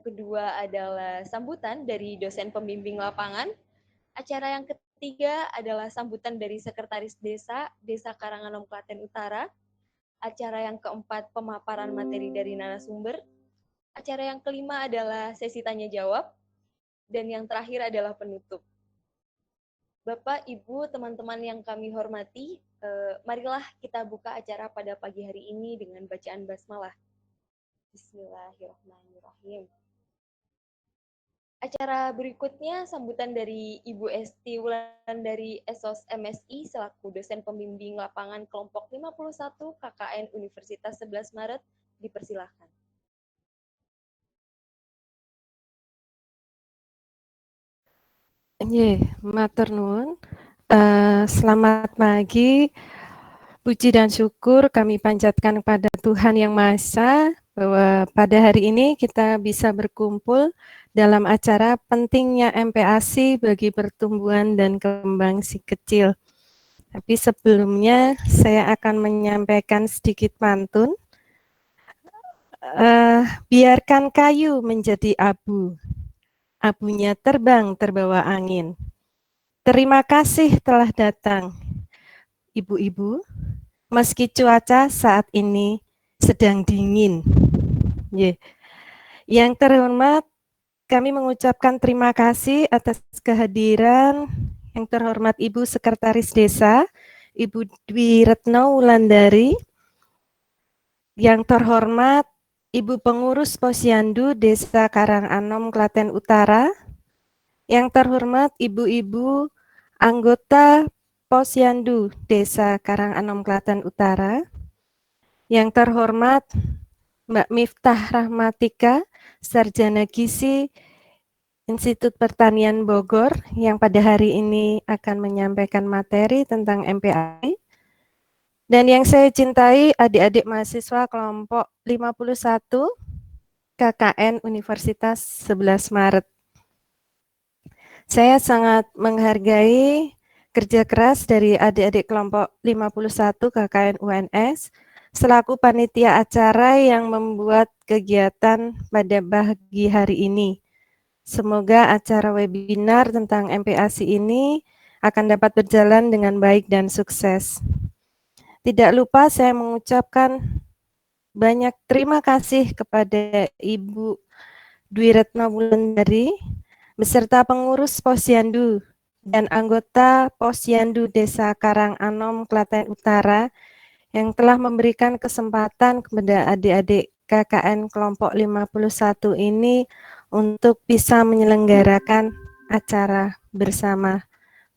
kedua adalah sambutan dari dosen pembimbing lapangan. Acara yang ketiga adalah sambutan dari Sekretaris Desa Karanganom Klaten Utara. Acara yang keempat pemaparan materi dari narasumber. Acara yang kelima adalah sesi tanya jawab. Dan yang terakhir adalah penutup. Bapak, Ibu, teman-teman yang kami hormati, marilah kita buka acara pada pagi hari ini dengan bacaan basmalah. Bismillahirrahmanirrahim. Acara berikutnya sambutan dari Ibu Esti Wulandari Esos MSI selaku dosen pembimbing lapangan kelompok 51 KKN Universitas 11 Maret, dipersilahkan. Matur nuwun. Selamat pagi. Puji dan syukur kami panjatkan kepada Tuhan Yang Maha Esa bahwa pada hari ini kita bisa berkumpul dalam acara pentingnya MPASI bagi pertumbuhan dan kembang si kecil. Tapi sebelumnya saya akan menyampaikan sedikit pantun. Biarkan kayu menjadi abu, abunya terbang terbawa angin. Terima kasih telah datang, ibu-ibu, meski cuaca saat ini sedang dingin. Yang terhormat, kami mengucapkan terima kasih atas kehadiran yang terhormat Ibu Sekretaris Desa, Ibu Dwi Retno Wulandari, yang terhormat Ibu Pengurus Posyandu Desa Karanganom Klaten Utara, yang terhormat Ibu-ibu anggota Posyandu Desa Karanganom Klaten Utara, yang terhormat Mbak Miftah Rahmatika, Sarjana Gizi Institut Pertanian Bogor, yang pada hari ini akan menyampaikan materi tentang MPASI. Dan yang saya cintai adik-adik mahasiswa kelompok 51 KKN Universitas 11 Maret. Saya sangat menghargai kerja keras dari adik-adik kelompok 51 KKN UNS selaku panitia acara yang membuat kegiatan pada pagi hari ini. Semoga acara webinar tentang MPASI ini akan dapat berjalan dengan baik dan sukses. Tidak lupa saya mengucapkan banyak terima kasih kepada Ibu Dwi Retno Wulandari beserta pengurus Posyandu dan anggota Posyandu Desa Karanganom Klaten Utara yang telah memberikan kesempatan kepada adik-adik KKN kelompok 51 ini untuk bisa menyelenggarakan acara bersama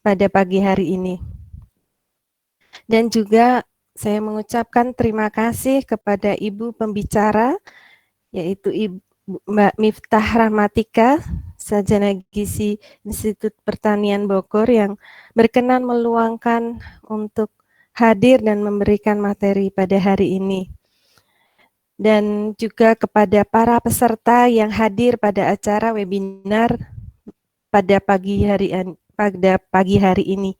pada pagi hari ini. Dan juga saya mengucapkan terima kasih kepada Ibu pembicara, yaitu Ibu Mbak Miftah Rahmatika, Sarjana Gizi Institut Pertanian Bogor, yang berkenan meluangkan untuk hadir dan memberikan materi pada hari ini. Dan juga kepada para peserta yang hadir pada acara webinar pada pagi hari ini.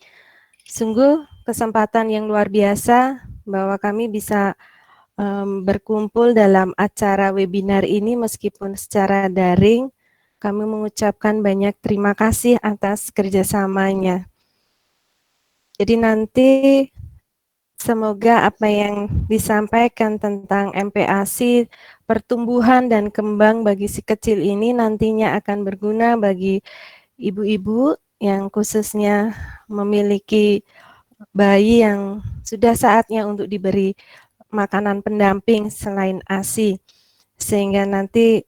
Sungguh kesempatan yang luar biasa bahwa kami bisa berkumpul dalam acara webinar ini meskipun secara daring. Kami mengucapkan banyak terima kasih atas kerjasamanya. Jadi nanti semoga apa yang disampaikan tentang MPASI, pertumbuhan dan kembang bagi si kecil ini nantinya akan berguna bagi ibu-ibu yang khususnya memiliki bayi yang sudah saatnya untuk diberi makanan pendamping selain ASI. Sehingga nanti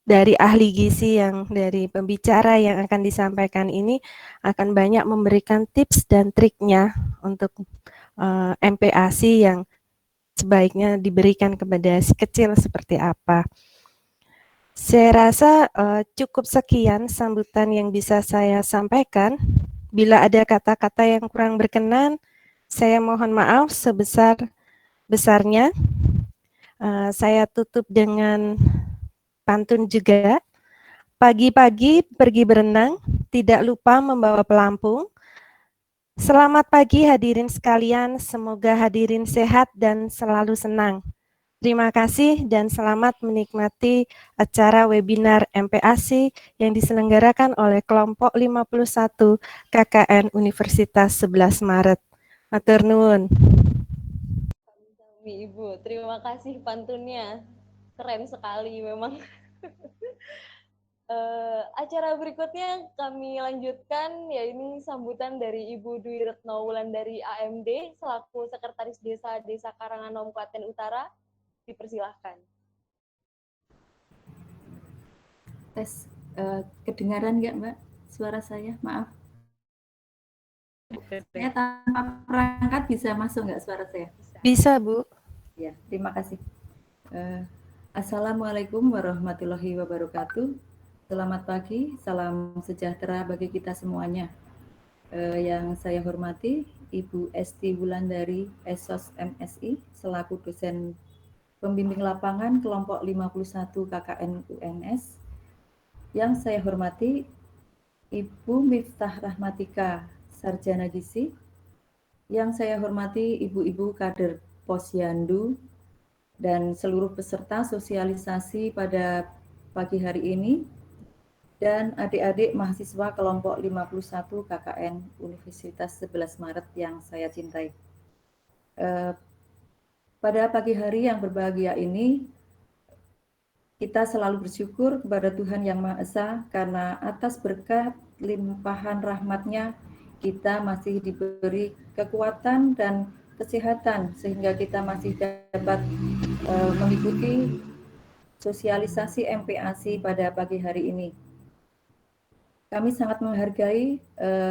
dari ahli gizi yang dari pembicara yang akan disampaikan ini akan banyak memberikan tips dan triknya untuk MPASI yang sebaiknya diberikan kepada si kecil seperti apa. Saya rasa cukup sekian sambutan yang bisa saya sampaikan. Bila ada kata-kata yang kurang berkenan, saya mohon maaf sebesar-besarnya. Saya tutup dengan pantun juga. Pagi-pagi pergi berenang, tidak lupa membawa pelampung. Selamat pagi hadirin sekalian, semoga hadirin sehat dan selalu senang. Terima kasih dan selamat menikmati acara webinar MPASI yang diselenggarakan oleh kelompok 51 KKN Universitas 11 Maret. Matur nuwun. Sami Ibu, terima kasih pantunnya. Keren sekali memang. Acara berikutnya kami lanjutkan, yaitu sambutan dari Ibu Dwi Retno Wulandari AMD selaku Sekretaris Desa Karanganom Klaten Utara. Dipersilahkan. Tes, kedengaran nggak Mbak suara saya? Maaf. Saya tanpa perangkat bisa masuk nggak suara saya? Bisa, Bu. Ya, terima kasih. Assalamualaikum warahmatullahi wabarakatuh. Selamat pagi, salam sejahtera bagi kita semuanya. Yang saya hormati Ibu Esti Wulandari, Esos MSI, selaku dosen pembimbing lapangan kelompok 51 KKN UNS. Yang saya hormati Ibu Miftah Rahmatika, Sarjana Gizi. Yang saya hormati ibu-ibu kader Posyandu dan seluruh peserta sosialisasi pada pagi hari ini, dan adik-adik mahasiswa kelompok 51 KKN Universitas 11 Maret yang saya cintai. Pada pagi hari yang berbahagia ini, kita selalu bersyukur kepada Tuhan Yang Maha Esa karena atas berkat limpahan rahmat-Nya kita masih diberi kekuatan dan kesehatan sehingga kita masih dapat mengikuti sosialisasi MPASI pada pagi hari ini. Kami sangat menghargai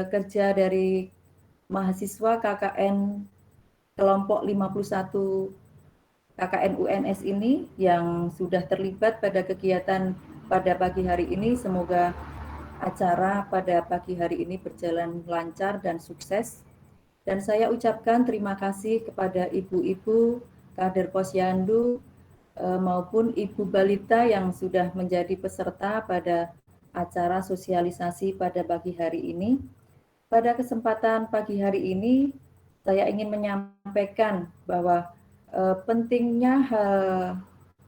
kerja dari mahasiswa KKN kelompok 51 KKN UNS ini yang sudah terlibat pada kegiatan pada pagi hari ini. Semoga acara pada pagi hari ini berjalan lancar dan sukses. Dan saya ucapkan terima kasih kepada ibu-ibu kader Posyandu maupun ibu balita yang sudah menjadi peserta pada acara sosialisasi pada pagi hari ini. Pada kesempatan pagi hari ini, saya ingin menyampaikan bahwa pentingnya hal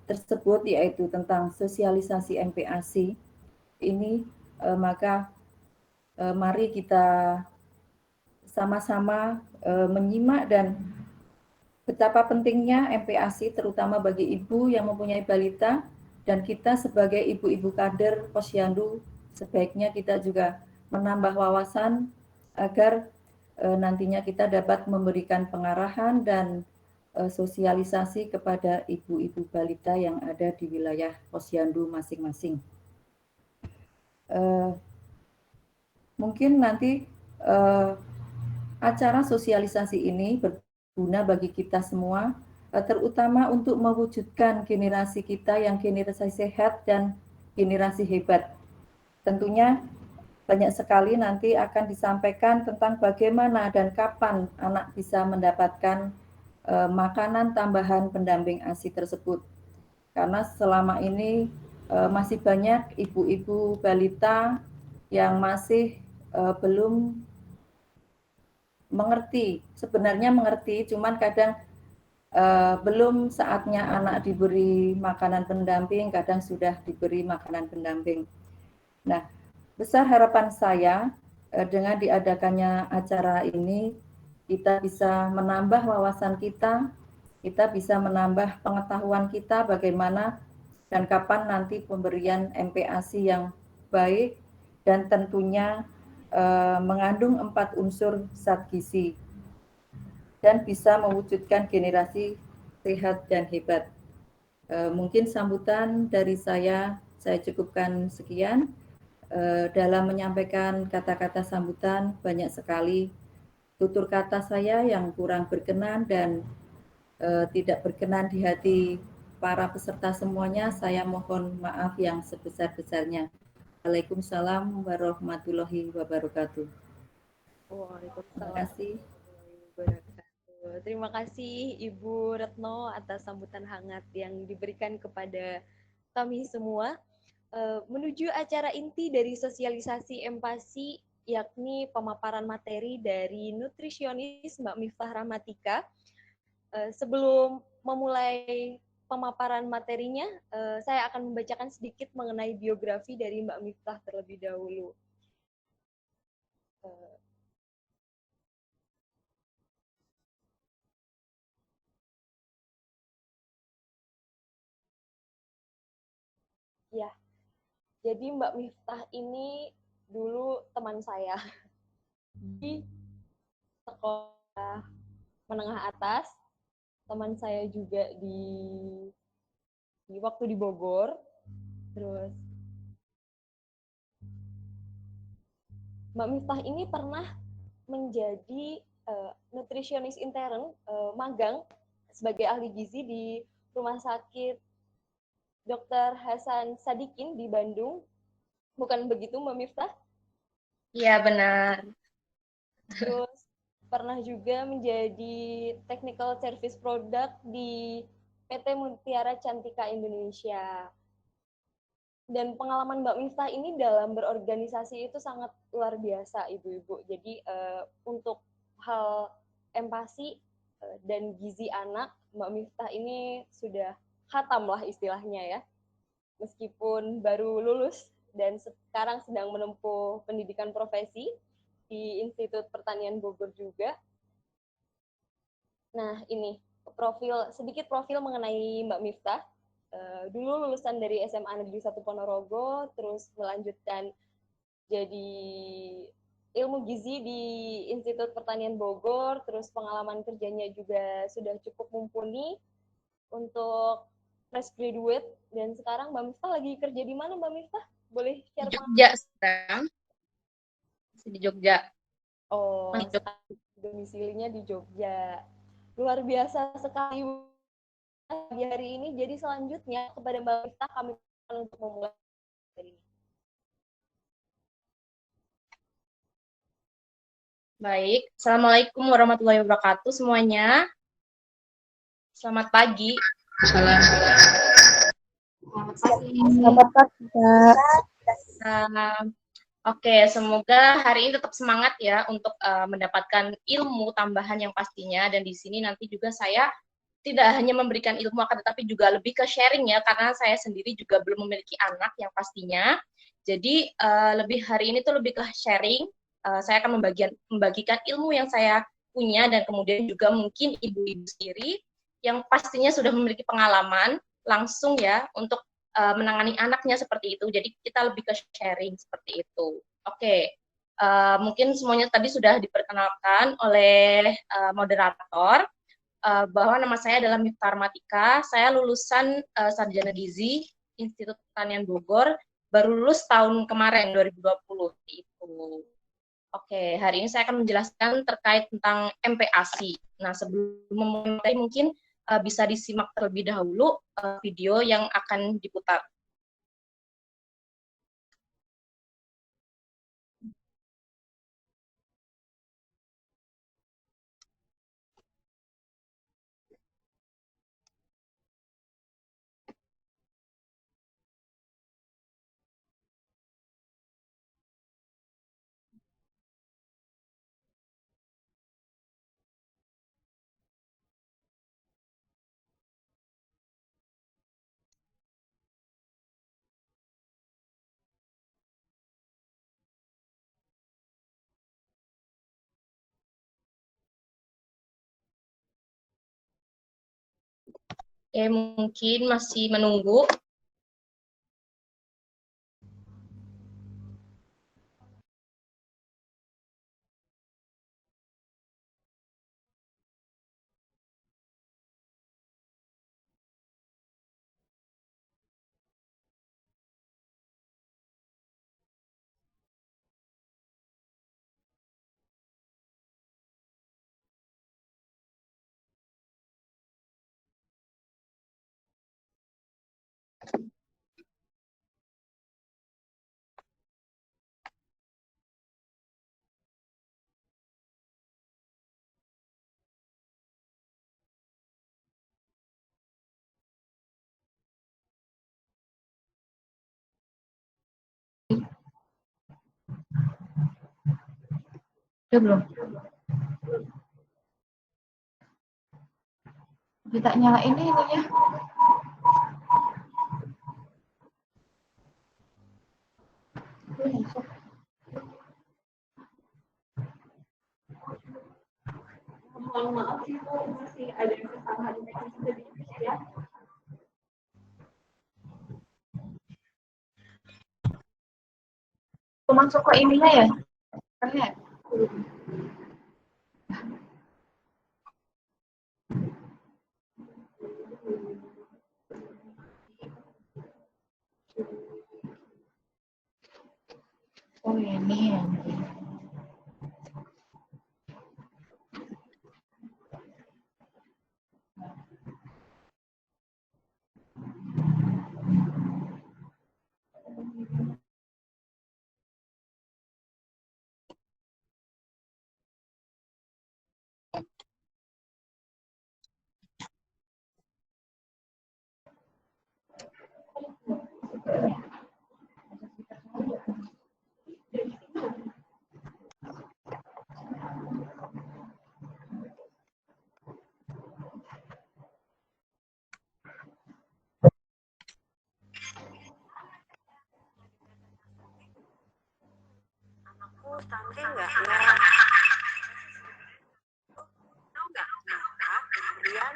tersebut yaitu tentang sosialisasi MPASI ini, maka mari kita sama-sama menyimak dan betapa pentingnya MPASI terutama bagi ibu yang mempunyai balita, dan kita sebagai ibu-ibu kader Posyandu sebaiknya kita juga menambah wawasan agar nantinya kita dapat memberikan pengarahan dan sosialisasi kepada ibu-ibu balita yang ada di wilayah Posyandu masing-masing. Mungkin nanti acara sosialisasi ini berguna bagi kita semua, terutama untuk mewujudkan generasi kita yang generasi sehat dan generasi hebat. Tentunya banyak sekali nanti akan disampaikan tentang bagaimana dan kapan anak bisa mendapatkan makanan tambahan pendamping ASI tersebut. Karena selama ini masih banyak ibu-ibu balita yang masih belum mengerti. Sebenarnya mengerti, cuman kadang belum saatnya anak diberi makanan pendamping, kadang sudah diberi makanan pendamping. Nah, besar harapan saya dengan diadakannya acara ini, kita bisa menambah wawasan kita bisa menambah pengetahuan kita bagaimana dan kapan nanti pemberian MPASI yang baik dan tentunya mengandung 4 unsur zat gizi dan bisa mewujudkan generasi sehat dan hebat. Mungkin sambutan dari saya cukupkan sekian. Dalam menyampaikan kata-kata sambutan banyak sekali tutur kata saya yang kurang berkenan dan tidak berkenan di hati para peserta semuanya. Saya mohon maaf yang sebesar-besarnya. Waalaikumsalam warahmatullahi wabarakatuh. Waalaikumsalam. Terima kasih. Terima kasih Ibu Retno atas sambutan hangat yang diberikan kepada kami semua. Menuju acara inti dari sosialisasi MPASI, yakni pemaparan materi dari nutrisionis Mbak Miftah Rahmatika. Sebelum memulai pemaparan materinya, saya akan membacakan sedikit mengenai biografi dari Mbak Miftah terlebih dahulu. Ya, jadi Mbak Miftah ini dulu teman saya di sekolah menengah atas, teman saya juga di waktu di Bogor, terus Mbak Miftah ini pernah menjadi nutritionist intern, magang sebagai ahli gizi di Rumah Sakit Dr. Hasan Sadikin di Bandung. Bukan begitu, Mbak Miftah? Iya, benar. Terus pernah juga menjadi technical service product di PT Mutiara Cantika Indonesia. Dan pengalaman Mbak Miftah ini dalam berorganisasi itu sangat luar biasa, Ibu-ibu. Jadi untuk hal empati dan gizi anak, Mbak Miftah ini sudah khatam lah istilahnya ya. Meskipun baru lulus dan sekarang sedang menempuh pendidikan profesi di Institut Pertanian Bogor juga. Nah, ini sedikit profil mengenai Mbak Miftah. Dulu lulusan dari SMA Negeri 1 Ponorogo, terus melanjutkan jadi ilmu gizi di Institut Pertanian Bogor, terus pengalaman kerjanya juga sudah cukup mumpuni untuk fresh graduate, dan sekarang Mbak Miftah lagi kerja di mana, Mbak Miftah? Boleh share di Jogja sekarang. Di Jogja. Oh, domisilinya di Jogja. Luar biasa sekali di hari ini. Jadi selanjutnya kepada Mbak Miftah kami untuk memulai hari ini. Baik, Assalamualaikum warahmatullahi wabarakatuh semuanya. Selamat pagi. Selamat pagi. Selamat pagi, Kak. Oke, semoga hari ini tetap semangat ya untuk mendapatkan ilmu tambahan yang pastinya, dan di sini nanti juga saya tidak hanya memberikan ilmu akan tetapi juga lebih ke sharing ya, karena saya sendiri juga belum memiliki anak yang pastinya. Jadi lebih hari ini tuh lebih ke sharing. Saya akan membagikan ilmu yang saya punya, dan kemudian juga mungkin ibu-ibu sendiri yang pastinya sudah memiliki pengalaman langsung ya untuk menangani anaknya seperti itu. Jadi kita lebih ke sharing seperti itu. Oke, mungkin semuanya tadi sudah diperkenalkan oleh moderator, bahwa nama saya adalah Miftah Armatika. Saya lulusan Sarjana Gizi Institut Pertanian Bogor, baru lulus tahun kemarin 2020 itu. Oke, hari ini saya akan menjelaskan terkait tentang MPASI. Nah, sebelum memulai mungkin bisa disimak terlebih dahulu video yang akan diputar. Oke, mungkin masih menunggu. Udah belum? Kita nyalain ini ya. Mohon maaf Ibu, masih ada kesalahan teknis sedikit ya. Masuk ke ininya ya? Internet. Oh ini ya. Anakku tangke nggak ya? Tahu nggak kenapa pemberian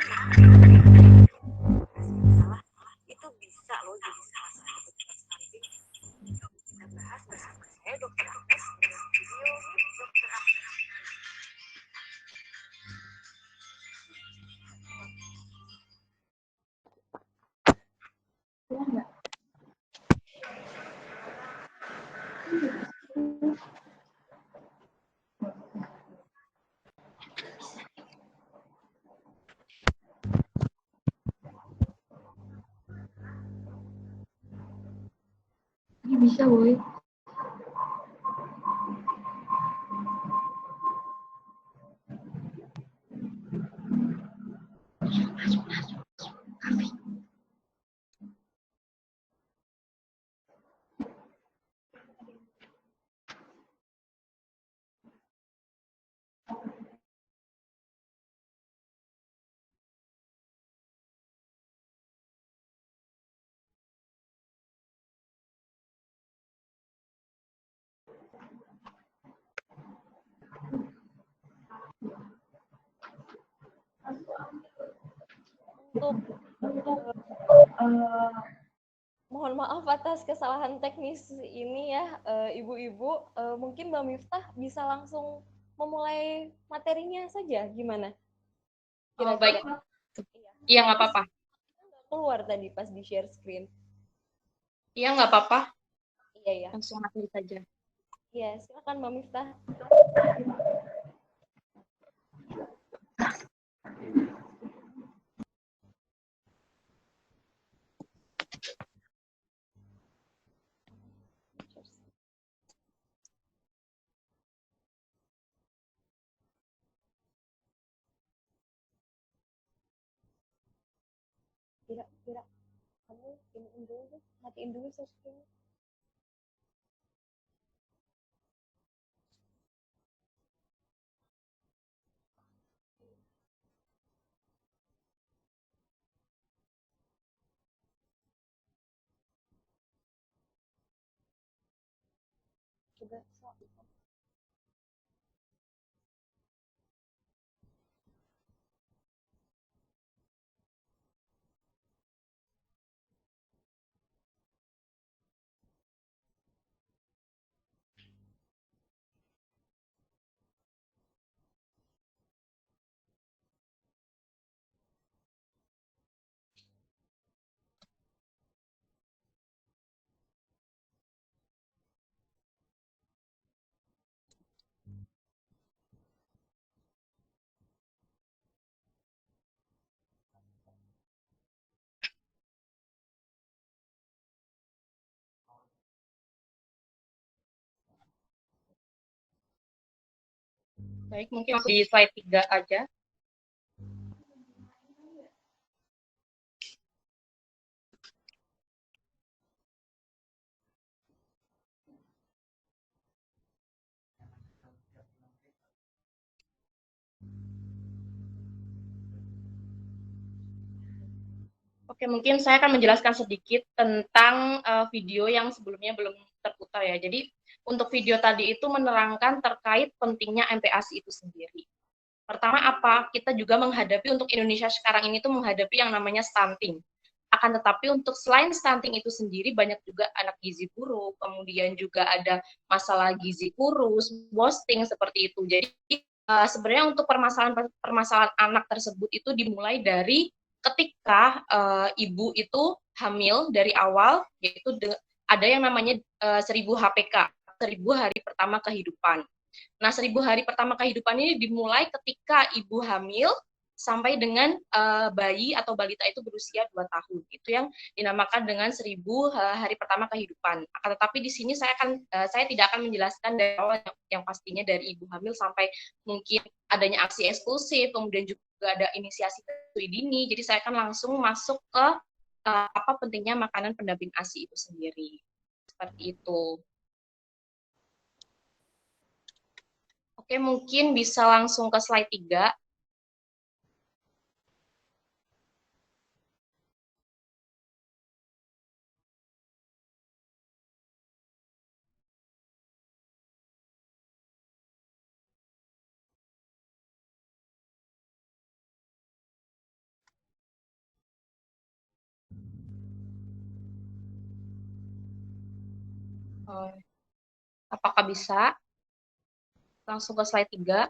salah itu bisa loh jadi salah satu penyebab stunting. Yuk kita bahas bersama saya Dokter Agnes dalam video Dokter Agnes. Ini bisa, Boy. Untuk mohon maaf atas kesalahan teknis ini ya, Ibu-ibu. Mungkin Mbak Miftah bisa langsung memulai materinya saja, gimana? Oh, baik. Iya, Iya, nggak apa-apa. keluar tadi pas di share screen. Iya, nggak apa-apa. Iya, ya. Langsung ambil saja. Iya, silakan Mbak Miftah. Kira-kira kamu ini dulu deh, matiin dulu share screen. Sudah, Baik, mungkin di slide 3 aja. Oke, mungkin saya akan menjelaskan sedikit tentang video yang sebelumnya belum terputar ya. Jadi untuk video tadi itu menerangkan terkait pentingnya MPASI itu sendiri. Pertama apa? Kita juga menghadapi untuk Indonesia sekarang ini tuh menghadapi yang namanya stunting. Akan tetapi untuk selain stunting itu sendiri banyak juga anak gizi buruk, kemudian juga ada masalah gizi kurus, wasting seperti itu. Jadi sebenarnya untuk permasalahan anak tersebut itu dimulai dari ketika ibu itu hamil dari awal, yaitu ada yang namanya 1000 HPK, 1000 hari pertama kehidupan. Nah, 1000 hari pertama kehidupan ini dimulai ketika ibu hamil sampai dengan bayi atau balita itu berusia 2 tahun. Itu yang dinamakan dengan 1000 hari pertama kehidupan. Akan tetapi di sini saya tidak akan menjelaskan dari awal yang pastinya dari ibu hamil sampai mungkin adanya aksi eksklusif, kemudian juga ada inisiasi menyusui dini. Jadi saya akan langsung masuk ke apa pentingnya makanan pendamping ASI itu sendiri. Seperti itu. Oke, mungkin bisa langsung ke slide 3. Apakah bisa? Langsung ke slide 3.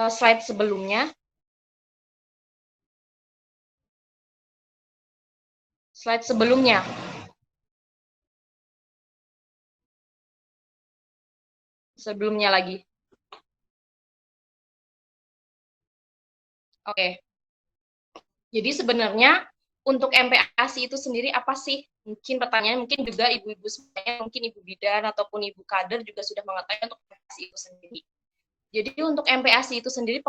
Slide sebelumnya. Slide sebelumnya. Sebelumnya lagi. Oke. Jadi sebenarnya untuk MPASI itu sendiri apa sih? Mungkin pertanyaan mungkin juga ibu-ibu semuanya, mungkin ibu bidan ataupun ibu kader juga sudah mengetahui untuk MPASI itu sendiri. Jadi untuk MPASI itu sendiri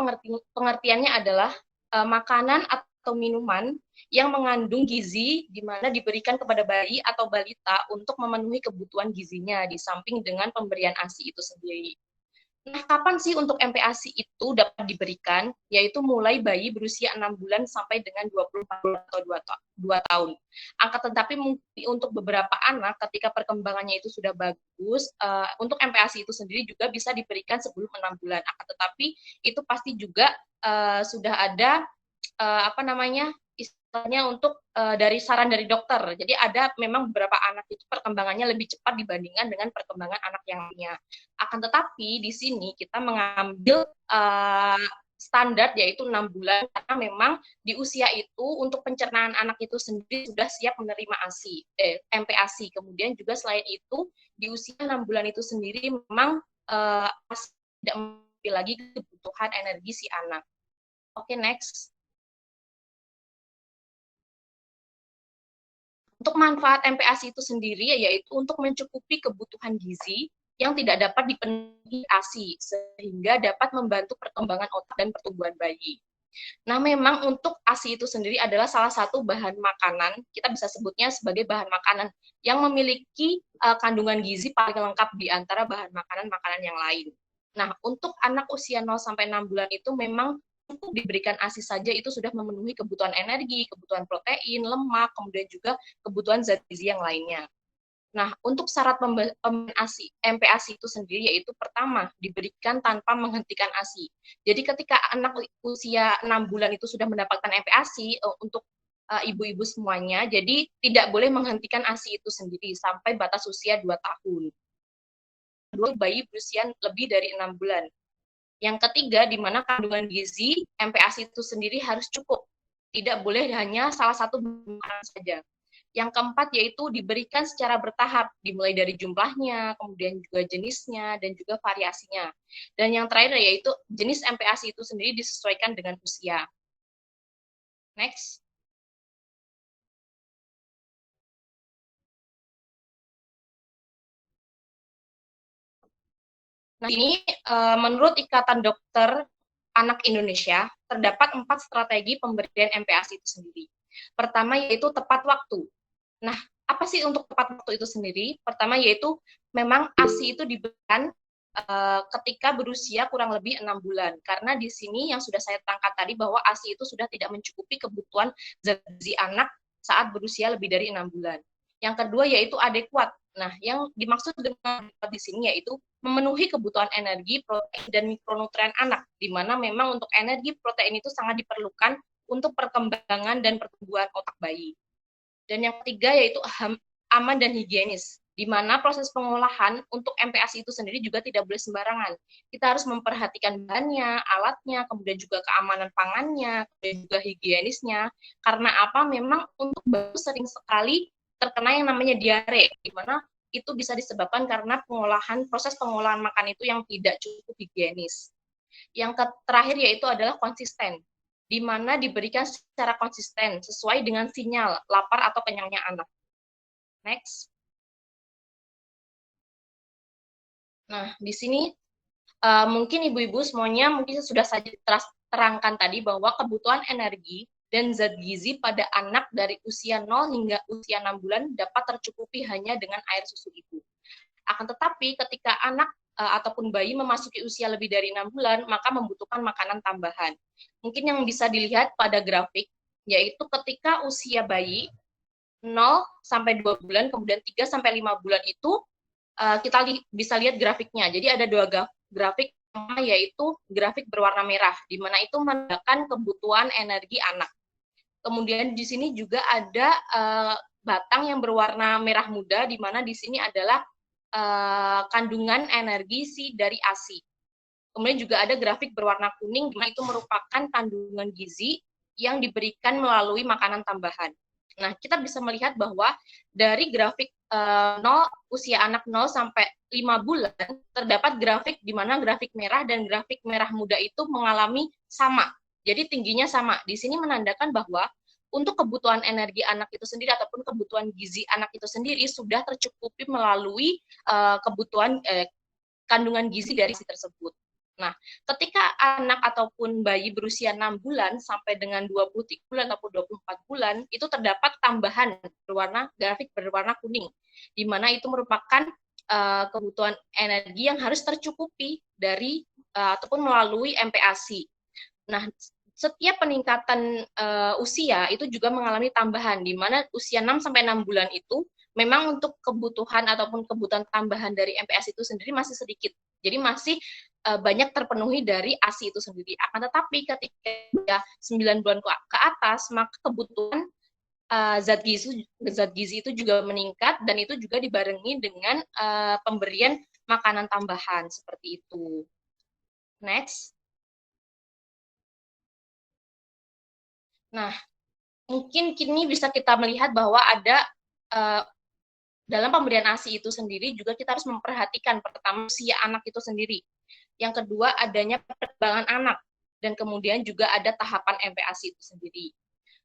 pengertiannya adalah makanan atau minuman yang mengandung gizi di mana diberikan kepada bayi atau balita untuk memenuhi kebutuhan gizinya di samping dengan pemberian ASI itu sendiri. Nah, kapan sih untuk MPASI itu dapat diberikan? Yaitu mulai bayi berusia 6 bulan sampai dengan 24 bulan atau 2 tahun. Akan tetapi untuk beberapa anak ketika perkembangannya itu sudah bagus, untuk MPASI itu sendiri juga bisa diberikan sebelum 6 bulan. Akan tetapi itu pasti juga sudah ada istilahnya untuk dari saran dari dokter. Jadi ada memang beberapa anak itu perkembangannya lebih cepat dibandingkan dengan perkembangan anak yang lainnya. Akan tetapi di sini kita mengambil standar yaitu 6 bulan karena memang di usia itu untuk pencernaan anak itu sendiri sudah siap menerima MPASI. Kemudian juga selain itu di usia 6 bulan itu sendiri memang tidak memiliki lagi kebutuhan energi si anak. Oke, next. Untuk manfaat MPASI itu sendiri yaitu untuk mencukupi kebutuhan gizi yang tidak dapat dipenuhi ASI sehingga dapat membantu perkembangan otak dan pertumbuhan bayi. Nah, memang untuk ASI itu sendiri adalah salah satu bahan makanan, kita bisa sebutnya sebagai bahan makanan yang memiliki kandungan gizi paling lengkap di antara bahan makanan-makanan yang lain. Nah, untuk anak usia 0 sampai 6 bulan itu memang cukup diberikan ASI saja itu sudah memenuhi kebutuhan energi, kebutuhan protein, lemak, kemudian juga kebutuhan zat gizi yang lainnya. Nah, untuk syarat pemberian ASI, MPASI itu sendiri yaitu pertama, diberikan tanpa menghentikan ASI. Jadi ketika anak usia 6 bulan itu sudah mendapatkan MPASI untuk ibu-ibu semuanya, jadi tidak boleh menghentikan ASI itu sendiri sampai batas usia 2 tahun. Kedua, bayi berusia lebih dari 6 bulan. Yang ketiga, di mana kandungan gizi MPASI itu sendiri harus cukup. Tidak boleh hanya salah satu makanan saja. Yang keempat yaitu diberikan secara bertahap, dimulai dari jumlahnya, kemudian juga jenisnya, dan juga variasinya. Dan yang terakhir yaitu jenis MPASI itu sendiri disesuaikan dengan usia. Next. Nah, ini menurut Ikatan Dokter Anak Indonesia, terdapat 4 strategi pemberian MPASI itu sendiri. Pertama yaitu tepat waktu. Nah, apa sih untuk tepat waktu itu sendiri? Pertama yaitu memang ASI itu diberikan ketika berusia kurang lebih 6 bulan. Karena di sini yang sudah saya terangkan tadi bahwa ASI itu sudah tidak mencukupi kebutuhan zat gizi anak saat berusia lebih dari 6 bulan. Yang kedua yaitu adekuat. Nah, yang dimaksud dengan adekuat di sini yaitu memenuhi kebutuhan energi, protein, dan mikronutrien anak, di mana memang untuk energi protein itu sangat diperlukan untuk perkembangan dan pertumbuhan otak bayi. Dan yang ketiga yaitu aman dan higienis, di mana proses pengolahan untuk MPASI itu sendiri juga tidak boleh sembarangan. Kita harus memperhatikan bahannya, alatnya, kemudian juga keamanan pangannya, kemudian juga higienisnya. Karena apa? Memang untuk bayi sering sekali terkena yang namanya diare, di mana itu bisa disebabkan karena proses pengolahan makan itu yang tidak cukup higienis. Yang terakhir yaitu adalah konsisten, di mana diberikan secara konsisten sesuai dengan sinyal lapar atau kenyangnya anak. Next. Nah, di sini mungkin ibu-ibu semuanya mungkin sudah saja terangkan tadi bahwa kebutuhan energi dan zat gizi pada anak dari usia 0 hingga usia 6 bulan dapat tercukupi hanya dengan air susu ibu. Akan tetapi ketika anak ataupun bayi memasuki usia lebih dari 6 bulan, maka membutuhkan makanan tambahan. Mungkin yang bisa dilihat pada grafik, yaitu ketika usia bayi 0 sampai 2 bulan, kemudian 3 sampai 5 bulan itu kita bisa lihat grafiknya. Jadi ada 2 grafik, yaitu grafik berwarna merah, di mana itu menandakan kebutuhan energi anak. Kemudian di sini juga ada batang yang berwarna merah muda, di mana di sini adalah kandungan energi dari ASI. Kemudian juga ada grafik berwarna kuning, di mana itu merupakan kandungan gizi yang diberikan melalui makanan tambahan. Nah, kita bisa melihat bahwa dari grafik usia anak 0 sampai 5 bulan, terdapat grafik di mana grafik merah dan grafik merah muda itu mengalami sama. Jadi tingginya sama. Di sini menandakan bahwa untuk kebutuhan energi anak itu sendiri ataupun kebutuhan gizi anak itu sendiri sudah tercukupi melalui kebutuhan kandungan gizi dari si tersebut. Nah, ketika anak ataupun bayi berusia 6 bulan sampai dengan 23 bulan ataupun 24 bulan, itu terdapat tambahan grafik berwarna kuning, di mana itu merupakan kebutuhan energi yang harus tercukupi dari ataupun melalui MPASI. Nah, setiap peningkatan usia itu juga mengalami tambahan, di mana usia 6 sampai 6 bulan itu memang untuk kebutuhan ataupun kebutuhan tambahan dari MPASI itu sendiri masih sedikit. Jadi masih banyak terpenuhi dari ASI itu sendiri. Akan tetapi ketika ya 9 bulan ke atas, maka kebutuhan zat gizi itu juga meningkat, dan itu juga dibarengi dengan pemberian makanan tambahan seperti itu. Next. Nah, mungkin kini bisa kita melihat bahwa ada dalam pemberian ASI itu sendiri juga kita harus memperhatikan pertama usia anak itu sendiri. Yang kedua adanya perkembangan anak, dan kemudian juga ada tahapan MPASI itu sendiri.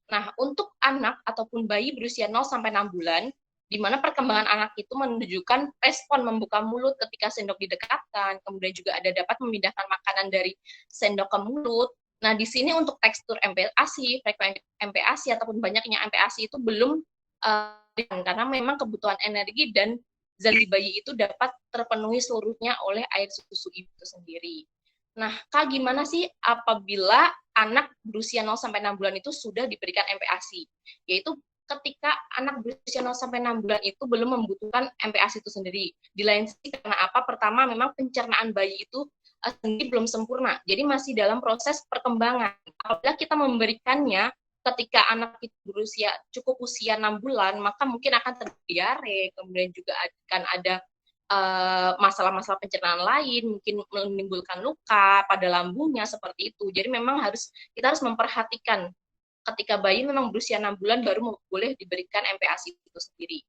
Nah, untuk anak ataupun bayi berusia 0 sampai 6 bulan, di mana perkembangan anak itu menunjukkan respon membuka mulut ketika sendok didekatkan, kemudian juga ada dapat memindahkan makanan dari sendok ke mulut, Nah, di sini untuk tekstur MPASI, frekuensi MPASI ataupun banyaknya MPASI itu belum karena memang kebutuhan energi dan zat di bayi itu dapat terpenuhi seluruhnya oleh air susu ibu itu sendiri. Nah, Kak, gimana sih apabila anak berusia 0 sampai 6 bulan itu sudah diberikan MPASI? Yaitu ketika anak berusia 0 sampai 6 bulan itu belum membutuhkan MPASI itu sendiri. Di lain sisi karena apa? Pertama, memang pencernaan bayi itu sendiri belum sempurna. Jadi masih dalam proses perkembangan. Apabila kita memberikannya ketika anak itu berusia cukup usia 6 bulan, maka mungkin akan terjadi diare, kemudian juga akan ada masalah-masalah pencernaan lain, mungkin menimbulkan luka pada lambungnya seperti itu. Jadi memang kita harus memperhatikan ketika bayi memang berusia 6 bulan baru boleh diberikan MPASI itu sendiri.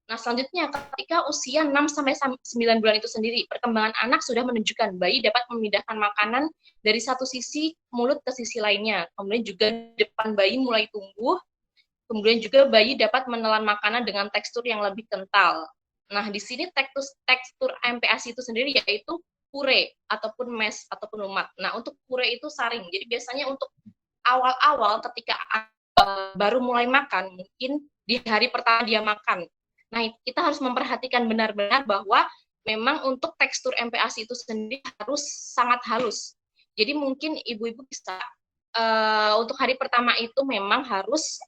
Nah, selanjutnya ketika usia 6 sampai 9 bulan itu sendiri, perkembangan anak sudah menunjukkan bayi dapat memindahkan makanan dari satu sisi mulut ke sisi lainnya. Kemudian juga depan bayi mulai tumbuh. Kemudian juga bayi dapat menelan makanan dengan tekstur yang lebih kental. Nah, di sini tekstur MPASI itu sendiri yaitu pure ataupun mash ataupun lumat. Nah, untuk pure itu saring. Jadi biasanya untuk awal-awal ketika baru mulai makan, mungkin di hari pertama dia makan. Nah, kita harus memperhatikan benar-benar bahwa memang untuk tekstur MPASI itu sendiri harus sangat halus. Jadi mungkin ibu-ibu bisa untuk hari pertama itu memang harus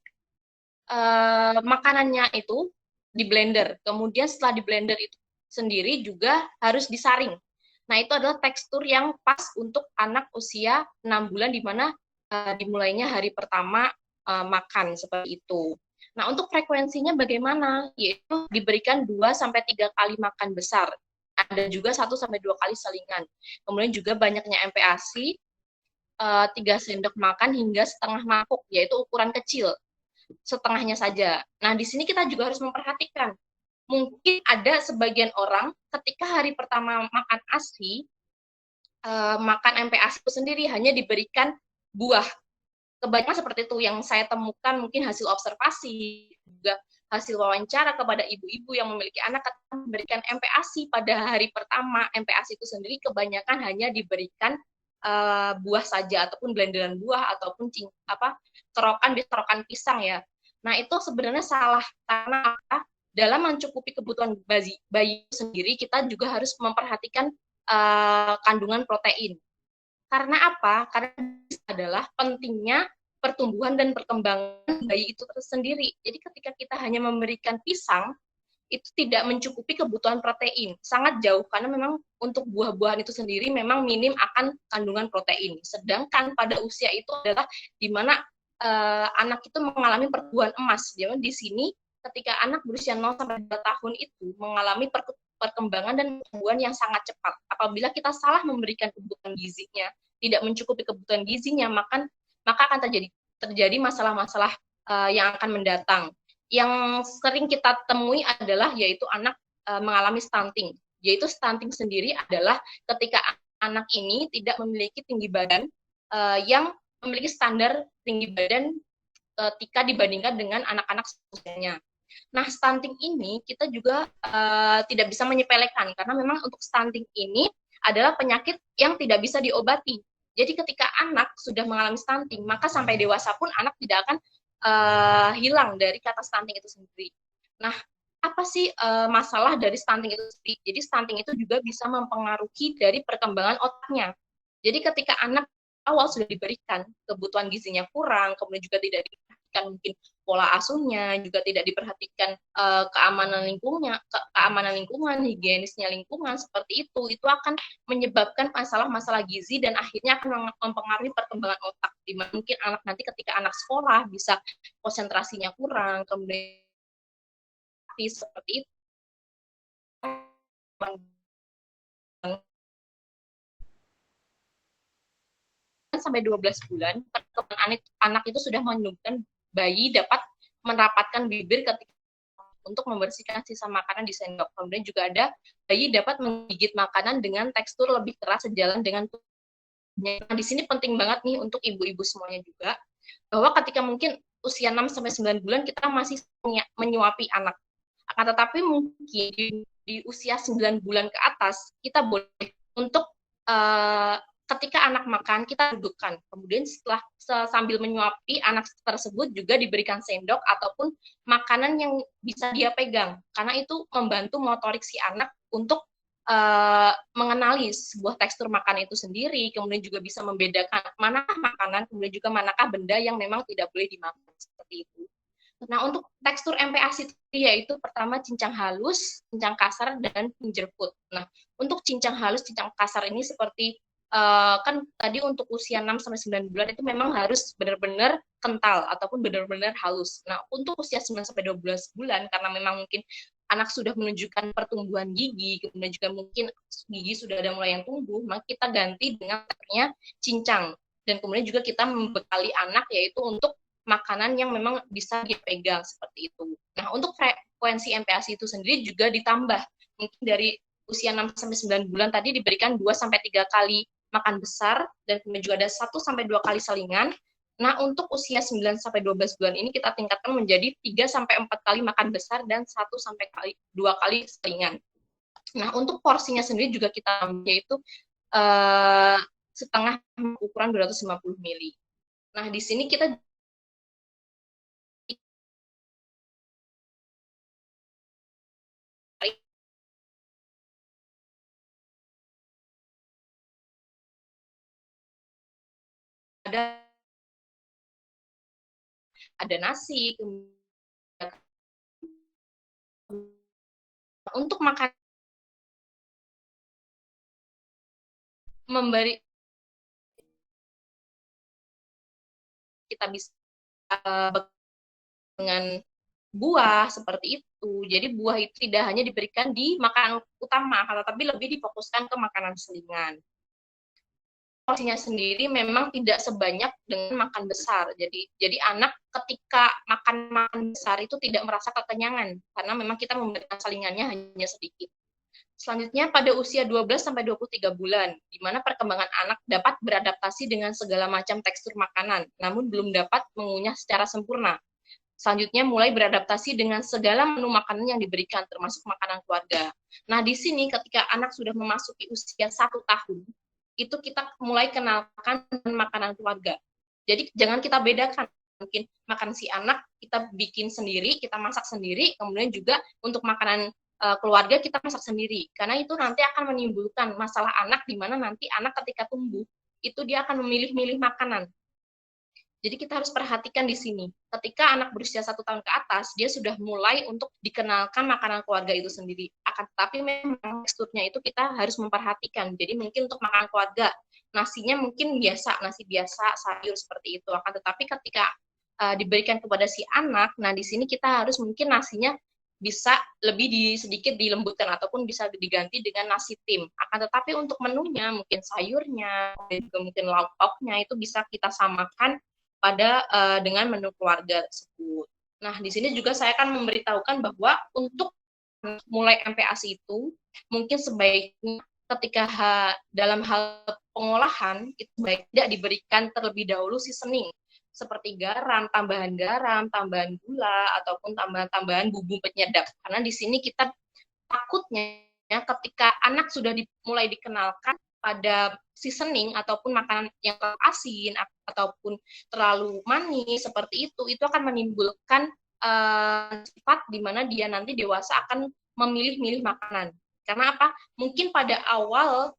makanannya itu di blender. Kemudian setelah di blender itu sendiri juga harus disaring. Nah, itu adalah tekstur yang pas untuk anak usia 6 bulan di mana dimulainya hari pertama makan seperti itu. Nah, untuk frekuensinya bagaimana? Yaitu diberikan 2-3 kali makan besar. Ada juga 1-2 kali selingan. Kemudian juga banyaknya MPASI, 3 sendok makan hingga setengah mangkuk, yaitu ukuran kecil, setengahnya saja. Nah, di sini kita juga harus memperhatikan. Mungkin ada sebagian orang ketika hari pertama makan ASI, makan MPASI itu sendiri hanya diberikan buah. Kebanyakan seperti itu yang saya temukan, mungkin hasil observasi, juga hasil wawancara kepada ibu-ibu yang memiliki anak ketika memberikan MPASI pada hari pertama. MPASI itu sendiri kebanyakan hanya diberikan buah saja, ataupun blenderan buah, ataupun kerokan pisang ya. Nah, itu sebenarnya salah, karena apa? Dalam mencukupi kebutuhan bayi sendiri, kita juga harus memperhatikan kandungan protein. Karena apa? Karena adalah pentingnya pertumbuhan dan perkembangan bayi itu sendiri. Jadi ketika kita hanya memberikan pisang, itu tidak mencukupi kebutuhan protein. Sangat jauh, karena memang untuk buah-buahan itu sendiri memang minim akan kandungan protein. Sedangkan pada usia itu adalah di mana anak itu mengalami pertumbuhan emas. Jadi di sini ketika anak berusia 0-2 tahun itu mengalami perkembangan dan pertumbuhan yang sangat cepat. Apabila kita salah memberikan kebutuhan gizinya, tidak mencukupi kebutuhan gizinya, maka akan terjadi masalah-masalah yang akan mendatang. Yang sering kita temui adalah yaitu anak mengalami stunting. Yaitu stunting sendiri adalah ketika anak ini tidak memiliki tinggi badan yang memiliki standar tinggi badan ketika dibandingkan dengan anak-anak seusianya. Nah, stunting ini kita juga tidak bisa menyepelekan, karena memang untuk stunting ini adalah penyakit yang tidak bisa diobati. Jadi ketika anak sudah mengalami stunting, maka sampai dewasa pun anak tidak akan hilang dari kata stunting itu sendiri. Nah, apa sih masalah dari stunting itu sendiri? Jadi stunting itu juga bisa mempengaruhi dari perkembangan otaknya. Jadi ketika anak awal sudah diberikan kebutuhan gizinya kurang, kemudian juga tidak diperhatikan mungkin pola asuhnya, juga tidak diperhatikan keamanan lingkungan, higienisnya lingkungan, seperti itu akan menyebabkan masalah-masalah gizi dan akhirnya akan mempengaruhi perkembangan otak. Dimana mungkin anak nanti ketika anak sekolah bisa konsentrasinya kurang, kemudian seperti itu. Sampai 12 bulan, perkembangan anak itu sudah menunjukkan bayi dapat merapatkan bibir ketika untuk membersihkan sisa makanan di sendok. Kemudian juga ada bayi dapat menggigit makanan dengan tekstur lebih keras sejalan dengan tubuhnya. Nah, di sini penting banget nih untuk ibu-ibu semuanya juga, bahwa ketika mungkin usia 6-9 bulan kita masih menyuapi anak. Akan tetapi mungkin di usia 9 bulan ke atas, kita boleh untuk ketika anak makan, kita dudukkan. Kemudian setelah sambil menyuapi, anak tersebut juga diberikan sendok ataupun makanan yang bisa dia pegang. Karena itu membantu motorik si anak untuk mengenali sebuah tekstur makanan itu sendiri, kemudian juga bisa membedakan manakah makanan, kemudian juga manakah benda yang memang tidak boleh dimakan, seperti itu. Nah, untuk tekstur MPASI itu yaitu pertama cincang halus, cincang kasar, dan fingerfood. Nah, untuk cincang halus, cincang kasar ini seperti kan tadi untuk usia 6-9 bulan itu memang harus benar-benar kental ataupun benar-benar halus. Nah, untuk usia 9-12 bulan karena memang mungkin anak sudah menunjukkan pertumbuhan gigi, kemudian juga mungkin gigi sudah ada mulai yang tumbuh, maka kita ganti dengan teksturnya cincang. Dan kemudian juga kita membekali anak yaitu untuk makanan yang memang bisa dipegang seperti itu. Nah, untuk frekuensi MPASI itu sendiri juga ditambah. Mungkin dari usia 6-9 bulan tadi diberikan 2-3 kali makan besar, dan kemudian juga ada 1-2 kali selingan. Nah, untuk usia 9-12 bulan ini kita tingkatkan menjadi 3-4 kali makan besar dan 1-2 kali selingan. Nah, untuk porsinya sendiri juga kita ambil yaitu setengah ukuran 250 ml. Nah, di sini kita ada nasi, untuk makan memberi kita bisa dengan buah seperti itu. Jadi buah itu tidak hanya diberikan di makanan utama, tetapi lebih difokuskan ke makanan selingan. Porsinya sendiri memang tidak sebanyak dengan makan besar. Jadi anak ketika makan besar itu tidak merasa kekenyangan karena memang kita memberikan salingannya hanya sedikit. Selanjutnya pada usia 12-23 bulan, di mana perkembangan anak dapat beradaptasi dengan segala macam tekstur makanan, namun belum dapat mengunyah secara sempurna. Selanjutnya mulai beradaptasi dengan segala menu makanan yang diberikan, termasuk makanan keluarga. Nah, di sini ketika anak sudah memasuki usia 1 tahun, itu kita mulai kenalkan dengan makanan keluarga. Jadi jangan kita bedakan, mungkin makan si anak kita bikin sendiri, kita masak sendiri, kemudian juga untuk makanan keluarga kita masak sendiri, karena itu nanti akan menimbulkan masalah anak, di mana nanti anak ketika tumbuh itu dia akan memilih-milih makanan. Jadi kita harus perhatikan di sini. Ketika anak berusia 1 tahun ke atas, dia sudah mulai untuk dikenalkan makanan keluarga itu sendiri. Akan tetapi memang teksturnya itu kita harus memperhatikan. Jadi mungkin untuk makanan keluarga, nasinya mungkin biasa, nasi biasa, sayur seperti itu. Akan tetapi ketika diberikan kepada si anak, nah di sini kita harus mungkin nasinya bisa lebih sedikit dilembutkan ataupun bisa diganti dengan nasi tim. Akan tetapi untuk menunya, mungkin sayurnya, dan juga mungkin lauk-lauknya itu bisa kita samakan pada dengan menu keluarga tersebut. Nah, di sini juga saya akan memberitahukan bahwa untuk mulai MPASI itu mungkin sebaiknya ketika dalam hal pengolahan itu baik tidak diberikan terlebih dahulu seasoning seperti garam, tambahan gula ataupun tambahan bumbu penyedap. Karena di sini kita takutnya ketika anak sudah mulai dikenalkan pada seasoning ataupun makanan yang terlalu asin ataupun terlalu manis seperti itu akan menimbulkan sifat di mana dia nanti dewasa akan memilih-milih makanan. Karena apa? Mungkin pada awal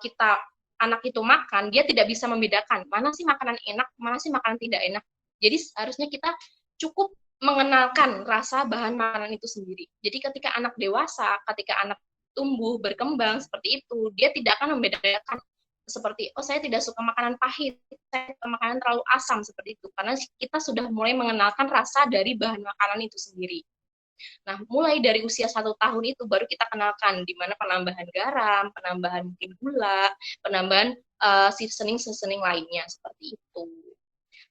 kita anak itu makan, dia tidak bisa membedakan mana sih makanan enak, mana sih makanan tidak enak. Jadi harusnya kita cukup mengenalkan rasa bahan makanan itu sendiri. Jadi ketika anak dewasa, ketika anak tumbuh, berkembang seperti itu, dia tidak akan membedakan seperti, oh saya tidak suka makanan pahit, saya suka makanan terlalu asam, seperti itu. Karena kita sudah mulai mengenalkan rasa dari bahan makanan itu sendiri. Nah, mulai dari usia 1 tahun itu baru kita kenalkan di mana penambahan garam, penambahan mungkin gula, penambahan seasoning lainnya, seperti itu.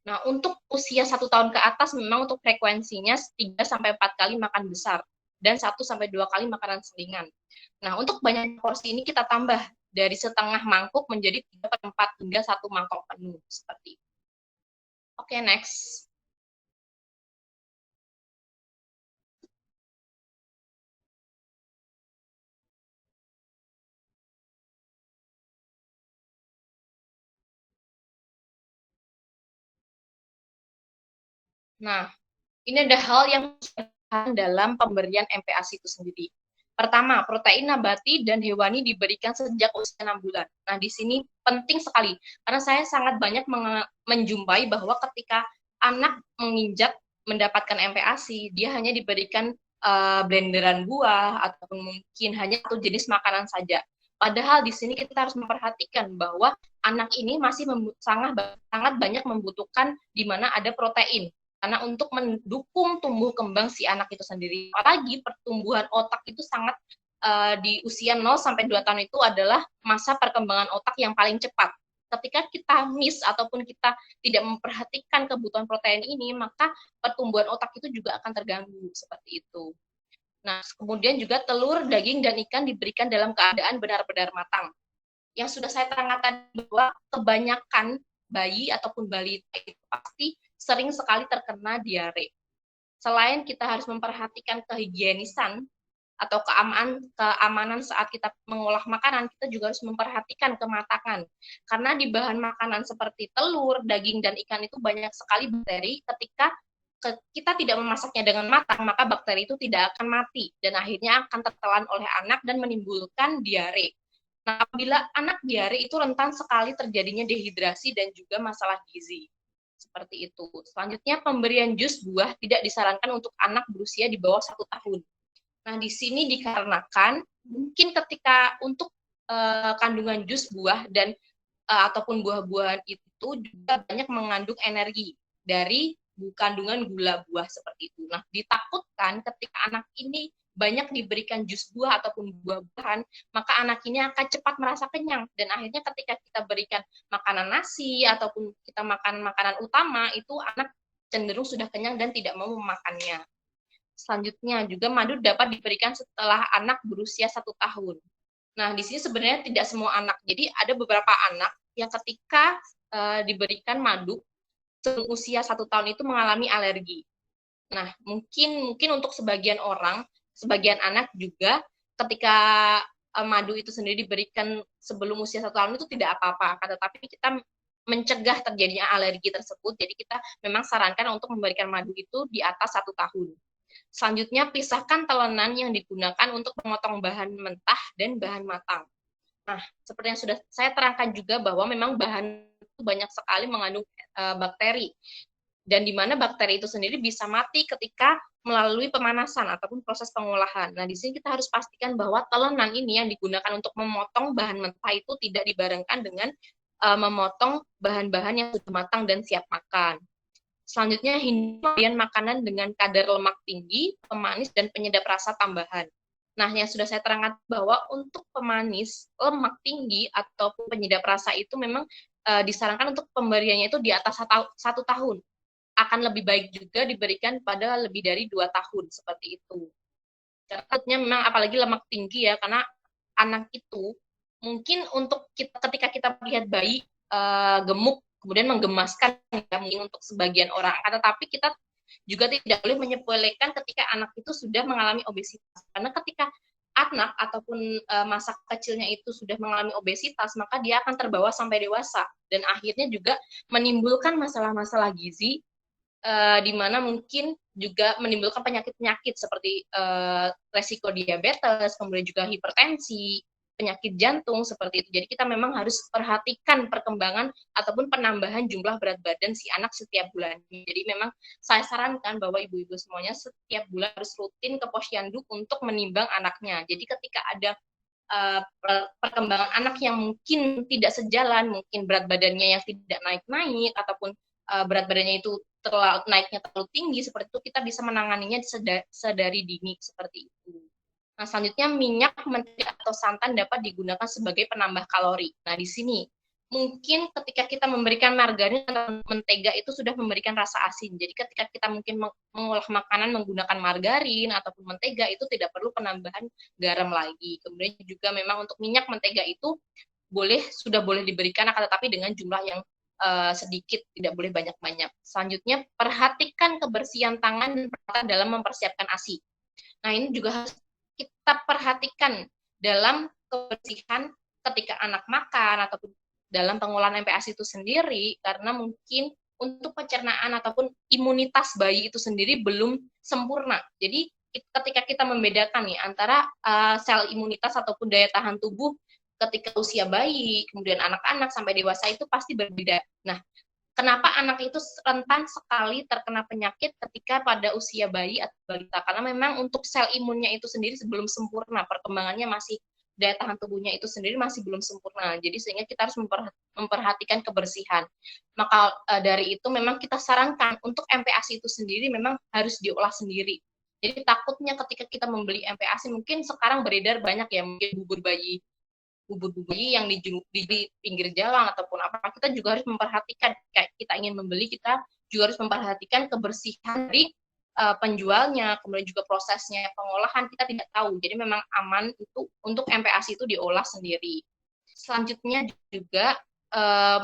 Nah, untuk usia 1 tahun ke atas memang untuk frekuensinya 3-4 kali makan besar dan 1-2 kali makanan selingan. Nah, untuk banyak porsi ini kita tambah dari setengah mangkuk menjadi 3/4 hingga 1 mangkok penuh seperti itu. Oke, next. Nah, ini ada hal yang dalam pemberian MPASI itu sendiri. Pertama, protein nabati dan hewani diberikan sejak usia 6 bulan. Nah, di sini penting sekali, karena saya sangat banyak menjumpai bahwa ketika anak menginjak mendapatkan MPASI, dia hanya diberikan blenderan buah, ataupun mungkin hanya satu jenis makanan saja. Padahal di sini kita harus memperhatikan bahwa anak ini masih sangat banyak membutuhkan di mana ada protein. Karena untuk mendukung tumbuh kembang si anak itu sendiri. Apalagi pertumbuhan otak itu sangat di usia 0 sampai 2 tahun itu adalah masa perkembangan otak yang paling cepat. Ketika kita miss ataupun kita tidak memperhatikan kebutuhan protein ini, maka pertumbuhan otak itu juga akan terganggu seperti itu. Nah, kemudian juga telur, daging, dan ikan diberikan dalam keadaan benar-benar matang. Yang sudah saya terangkan bahwa kebanyakan bayi ataupun balita itu pasti sering sekali terkena diare. Selain kita harus memperhatikan kehigienisan atau keamanan saat kita mengolah makanan, kita juga harus memperhatikan kematangan. Karena di bahan makanan seperti telur, daging, dan ikan itu banyak sekali bakteri. Ketika kita tidak memasaknya dengan matang, maka bakteri itu tidak akan mati dan akhirnya akan tertelan oleh anak dan menimbulkan diare. Nah, apabila anak diare itu rentan sekali terjadinya dehidrasi dan juga masalah gizi. Seperti itu. Selanjutnya, pemberian jus buah tidak disarankan untuk anak berusia di bawah 1 tahun. Nah, di sini dikarenakan mungkin ketika untuk kandungan jus buah dan ataupun buah-buahan itu juga banyak mengandung energi dari kandungan gula buah seperti itu. Nah, ditakutkan ketika anak ini banyak diberikan jus buah ataupun buah-buahan, maka anak ini akan cepat merasa kenyang. Dan akhirnya ketika kita berikan makanan nasi ataupun kita makan makanan utama, itu anak cenderung sudah kenyang dan tidak mau memakannya. Selanjutnya juga madu dapat diberikan setelah anak berusia 1 tahun. Nah, di sini sebenarnya tidak semua anak. Jadi ada beberapa anak yang ketika diberikan madu sebelum usia 1 tahun itu mengalami alergi. Nah, mungkin untuk sebagian orang, sebagian anak juga ketika madu itu sendiri diberikan sebelum usia 1 tahun itu tidak apa-apa. Tetapi kita mencegah terjadinya alergi tersebut. Jadi kita memang sarankan untuk memberikan madu itu di atas 1 tahun. Selanjutnya, pisahkan telonan yang digunakan untuk memotong bahan mentah dan bahan matang. Nah, seperti yang sudah saya terangkan juga bahwa memang bahan itu banyak sekali mengandung bakteri. Dan di mana bakteri itu sendiri bisa mati ketika melalui pemanasan ataupun proses pengolahan. Nah, di sini kita harus pastikan bahwa telonan ini yang digunakan untuk memotong bahan mentah itu tidak dibarengkan dengan memotong bahan-bahan yang sudah matang dan siap makan. Selanjutnya, hindari makanan dengan kadar lemak tinggi, pemanis, dan penyedap rasa tambahan. Nah, yang sudah saya terangkan bahwa untuk pemanis, lemak tinggi, ataupun penyedap rasa itu memang disarankan untuk pemberiannya itu di atas 1 tahun. Akan lebih baik juga diberikan pada lebih dari 2 tahun, seperti itu. Caranya memang apalagi lemak tinggi ya, karena anak itu mungkin untuk ketika kita melihat bayi gemuk, kemudian menggemaskan ya, mungkin untuk sebagian orang. Tetapi kita juga tidak boleh menyepelekan ketika anak itu sudah mengalami obesitas. Karena ketika anak ataupun masa kecilnya itu sudah mengalami obesitas, maka dia akan terbawa sampai dewasa. Dan akhirnya juga menimbulkan masalah-masalah gizi, di mana mungkin juga menimbulkan penyakit-penyakit seperti resiko diabetes, kemudian juga hipertensi, penyakit jantung seperti itu. Jadi kita memang harus perhatikan perkembangan ataupun penambahan jumlah berat badan si anak setiap bulannya. Jadi memang saya sarankan bahwa ibu-ibu semuanya setiap bulan harus rutin ke posyandu untuk menimbang anaknya. Jadi ketika ada perkembangan anak yang mungkin tidak sejalan, mungkin berat badannya yang tidak naik-naik ataupun berat badannya itu naiknya terlalu tinggi, seperti itu kita bisa menanganinya sedari dini seperti itu. Nah, selanjutnya minyak, mentega, atau santan dapat digunakan sebagai penambah kalori. Nah, di sini mungkin ketika kita memberikan margarin atau mentega itu sudah memberikan rasa asin. Jadi ketika kita mungkin mengolah makanan menggunakan margarin ataupun mentega itu tidak perlu penambahan garam lagi. Kemudian juga memang untuk minyak mentega itu sudah boleh diberikan, akan tetapi dengan jumlah yang sedikit, tidak boleh banyak-banyak. Selanjutnya, perhatikan kebersihan tangan dan peralatan dalam mempersiapkan ASI. Nah, ini juga harus kita perhatikan dalam kebersihan ketika anak makan ataupun dalam pengolahan MPASI itu sendiri, karena mungkin untuk pencernaan ataupun imunitas bayi itu sendiri belum sempurna. Jadi ketika kita membedakan nih antara sel imunitas ataupun daya tahan tubuh ketika usia bayi, kemudian anak-anak sampai dewasa itu pasti berbeda. Nah, kenapa anak itu rentan sekali terkena penyakit ketika pada usia bayi atau balita? Karena memang untuk sel imunnya itu sendiri sebelum sempurna, perkembangannya masih, daya tahan tubuhnya itu sendiri masih belum sempurna. Jadi sehingga kita harus memperhatikan kebersihan. Maka dari itu memang kita sarankan untuk MPASI itu sendiri memang harus diolah sendiri. Jadi takutnya ketika kita membeli MPASI, mungkin sekarang beredar banyak ya, mungkin bubur bayi yang di pinggir jalan ataupun apa, kita juga harus memperhatikan, kayak kita ingin membeli, kita juga harus memperhatikan kebersihan dari penjualnya, kemudian juga prosesnya pengolahan kita tidak tahu. Jadi memang aman itu untuk MPASI itu diolah sendiri. Selanjutnya juga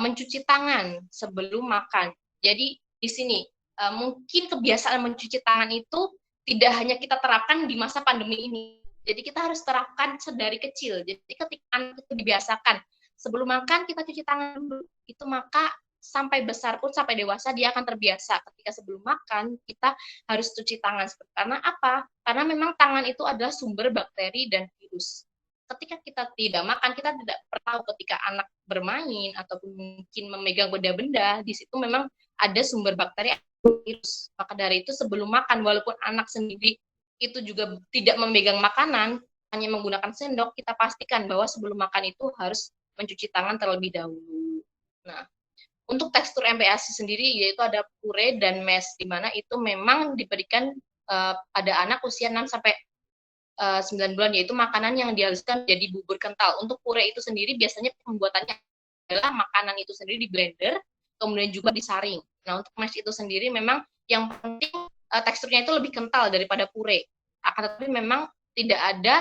mencuci tangan sebelum makan. Jadi di sini mungkin kebiasaan mencuci tangan itu tidak hanya kita terapkan di masa pandemi ini. Jadi kita harus terapkan sedari kecil. Jadi ketika anak itu dibiasakan sebelum makan kita cuci tangan dulu, itu maka sampai besar pun, sampai dewasa dia akan terbiasa ketika sebelum makan kita harus cuci tangan. Karena apa? Karena memang tangan itu adalah sumber bakteri dan virus. Ketika kita tidak makan, kita tidak tahu ketika anak bermain ataupun mungkin memegang benda-benda, di situ memang ada sumber bakteri atau virus. Maka dari itu sebelum makan, walaupun anak sendiri itu juga tidak memegang makanan, hanya menggunakan sendok, kita pastikan bahwa sebelum makan itu harus mencuci tangan terlebih dahulu. Nah, untuk tekstur MPASI sendiri yaitu ada pure dan mash, di mana itu memang diberikan pada anak usia 6 sampai 9 bulan, yaitu makanan yang dihaluskan jadi bubur kental. Untuk pure itu sendiri biasanya pembuatannya adalah makanan itu sendiri di blender, kemudian juga disaring. Nah, untuk mash itu sendiri memang yang penting teksturnya itu lebih kental daripada pure. Akan tetapi memang tidak ada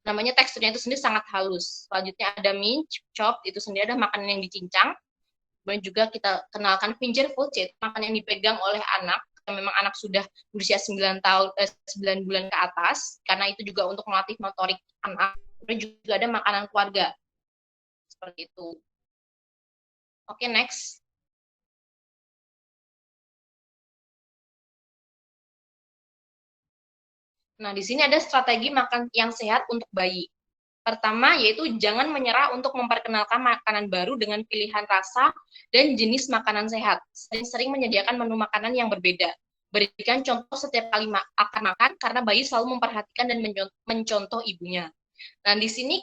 namanya teksturnya itu sendiri sangat halus. Selanjutnya ada mince, chop, itu sendiri ada makanan yang dicincang. Kemudian juga kita kenalkan finger food, yaitu makanan yang dipegang oleh anak, yang memang anak sudah berusia 9 bulan ke atas, karena itu juga untuk melatih motorik anak. Kemudian juga ada makanan keluarga. Seperti itu. Oke, next. Nah, di sini ada strategi makan yang sehat untuk bayi. Pertama, yaitu jangan menyerah untuk memperkenalkan makanan baru dengan pilihan rasa dan jenis makanan sehat. Sering menyediakan menu makanan yang berbeda. Berikan contoh setiap kali akan makan, karena bayi selalu memperhatikan dan mencontoh ibunya. Nah, di sini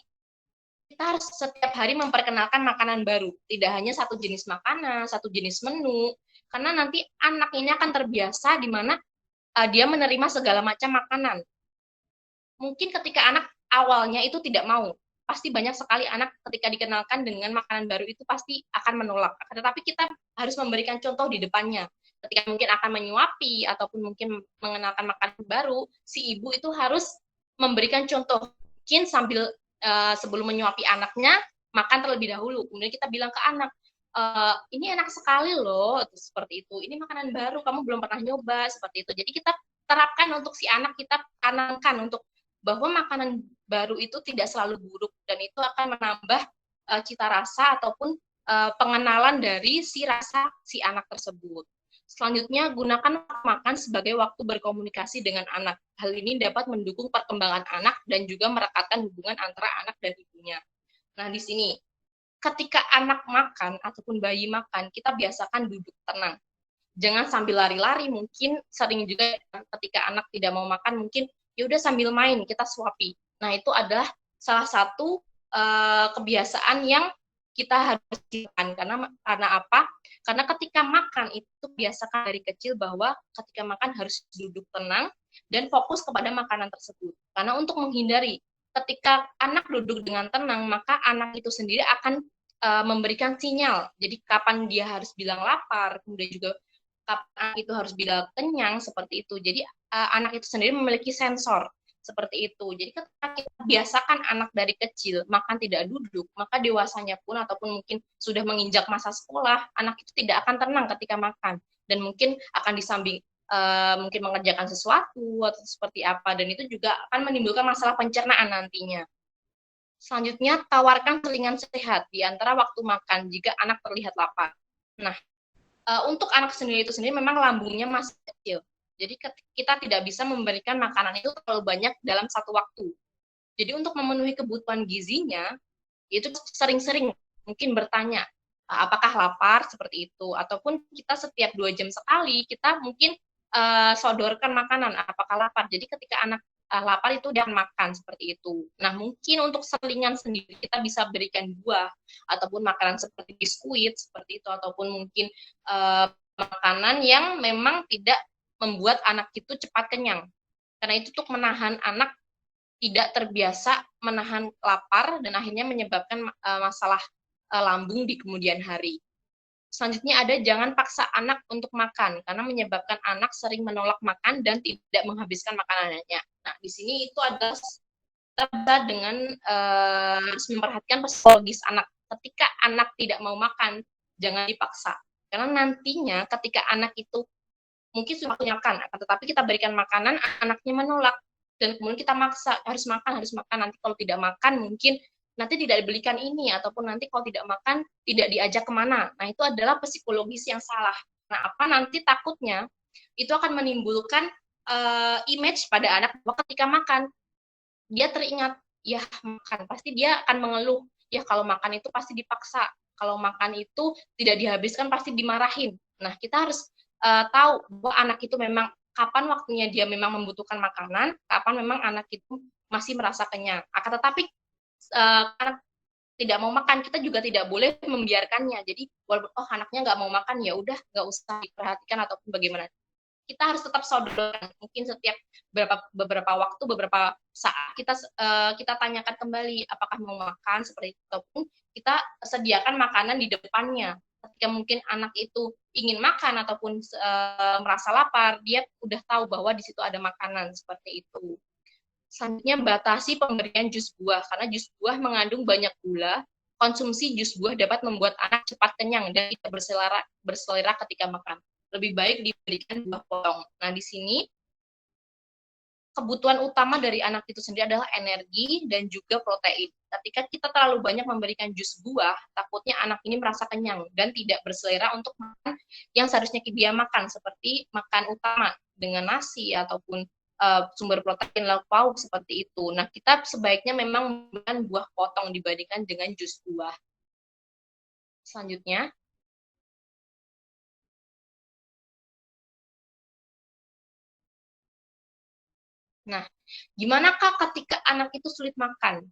kita harus setiap hari memperkenalkan makanan baru. Tidak hanya satu jenis makanan, satu jenis menu, karena nanti anak ini akan terbiasa di mana dia menerima segala macam makanan. Mungkin ketika anak awalnya itu tidak mau, pasti banyak sekali anak ketika dikenalkan dengan makanan baru itu pasti akan menolak. Tetapi kita harus memberikan contoh di depannya. Ketika mungkin akan menyuapi ataupun mungkin mengenalkan makanan baru, si ibu itu harus memberikan contoh. Mungkin sambil sebelum menyuapi anaknya, makan terlebih dahulu. Kemudian kita bilang ke anak, ini enak sekali loh, seperti itu. Ini makanan baru, kamu belum pernah nyoba, seperti itu. Jadi kita terapkan untuk si anak, kita tanamkan untuk bahwa makanan baru itu tidak selalu buruk, dan itu akan menambah cita rasa ataupun pengenalan dari si rasa si anak tersebut. Selanjutnya, gunakan makan sebagai waktu berkomunikasi dengan anak. Hal ini dapat mendukung perkembangan anak dan juga merekatkan hubungan antara anak dan ibunya. Nah, di sini ketika anak makan ataupun bayi makan, kita biasakan duduk tenang. Jangan sambil lari-lari, mungkin sering juga ketika anak tidak mau makan, mungkin ya udah sambil main, kita suapi. Nah, itu adalah salah satu kebiasaan yang kita harus lakukan. Karena apa? Karena ketika makan itu biasakan dari kecil bahwa ketika makan harus duduk tenang dan fokus kepada makanan tersebut. Karena untuk menghindari ketika anak duduk dengan tenang, maka anak itu sendiri akan memberikan sinyal. Jadi kapan dia harus bilang lapar, kemudian juga kapan itu harus bilang kenyang, seperti itu. Jadi anak itu sendiri memiliki sensor seperti itu. Jadi ketika kita biasakan anak dari kecil makan tidak duduk, maka dewasanya pun ataupun mungkin sudah menginjak masa sekolah, anak itu tidak akan tenang ketika makan dan mungkin akan disambing mungkin mengerjakan sesuatu atau seperti apa, dan itu juga akan menimbulkan masalah pencernaan nantinya. Selanjutnya, tawarkan selingan sehat di antara waktu makan jika anak terlihat lapar. Nah, untuk anak sendiri itu sendiri memang lambungnya masih kecil. Jadi kita tidak bisa memberikan makanan itu terlalu banyak dalam satu waktu. Jadi untuk memenuhi kebutuhan gizinya, itu sering-sering mungkin bertanya, apakah lapar seperti itu, ataupun kita setiap 2 jam sekali kita mungkin sodorkan makanan, apakah lapar. Jadi ketika anak lapar itu dia makan seperti itu. Nah mungkin untuk selingan sendiri kita bisa berikan buah ataupun makanan seperti biskuit seperti itu, ataupun mungkin makanan yang memang tidak membuat anak itu cepat kenyang. Karena itu untuk menahan anak tidak terbiasa menahan lapar dan akhirnya menyebabkan masalah lambung di kemudian hari. Selanjutnya ada jangan paksa anak untuk makan karena menyebabkan anak sering menolak makan dan tidak menghabiskan makanannya. Nah, di sini itu adalah kita dengan harus memperhatikan psikologis anak. Ketika anak tidak mau makan, jangan dipaksa. Karena nantinya ketika anak itu mungkin sudah waktunya makan, tetapi kita berikan makanan, anaknya menolak. Dan kemudian kita maksa, harus makan. Nanti kalau tidak makan, mungkin nanti tidak dibelikan ini, ataupun nanti kalau tidak makan, tidak diajak kemana. Nah, itu adalah psikologis yang salah. Nah, apa nanti takutnya, itu akan menimbulkan image pada anak bahwa ketika makan, dia teringat, ya makan, pasti dia akan mengeluh, ya kalau makan itu pasti dipaksa, kalau makan itu tidak dihabiskan pasti dimarahin. Nah, kita harus tahu bahwa anak itu memang kapan waktunya dia memang membutuhkan makanan, kapan memang anak itu masih merasa kenyang. Akan tetapi anak tidak mau makan, kita juga tidak boleh membiarkannya. Jadi, walaupun anaknya nggak mau makan, ya udah nggak usah diperhatikan ataupun bagaimana. Kita harus tetap sodorkan. Mungkin setiap beberapa waktu, beberapa saat kita tanyakan kembali apakah mau makan seperti itu, ataupun kita sediakan makanan di depannya. Ketika mungkin anak itu ingin makan ataupun merasa lapar, dia udah tahu bahwa di situ ada makanan seperti itu. Selanjutnya batasi pemberian jus buah, karena jus buah mengandung banyak gula. Konsumsi jus buah dapat membuat anak cepat kenyang dan tidak berselera ketika makan. Lebih baik diberikan buah potong. Nah, di sini kebutuhan utama dari anak itu sendiri adalah energi dan juga protein. Ketika kita terlalu banyak memberikan jus buah, takutnya anak ini merasa kenyang dan tidak berselera untuk makan yang seharusnya dia makan, seperti makan utama dengan nasi ataupun sumber protein lauk pauk seperti itu. Nah, kita sebaiknya memang memberikan buah potong dibandingkan dengan jus buah. Selanjutnya, nah, gimana Kak ketika anak itu sulit makan?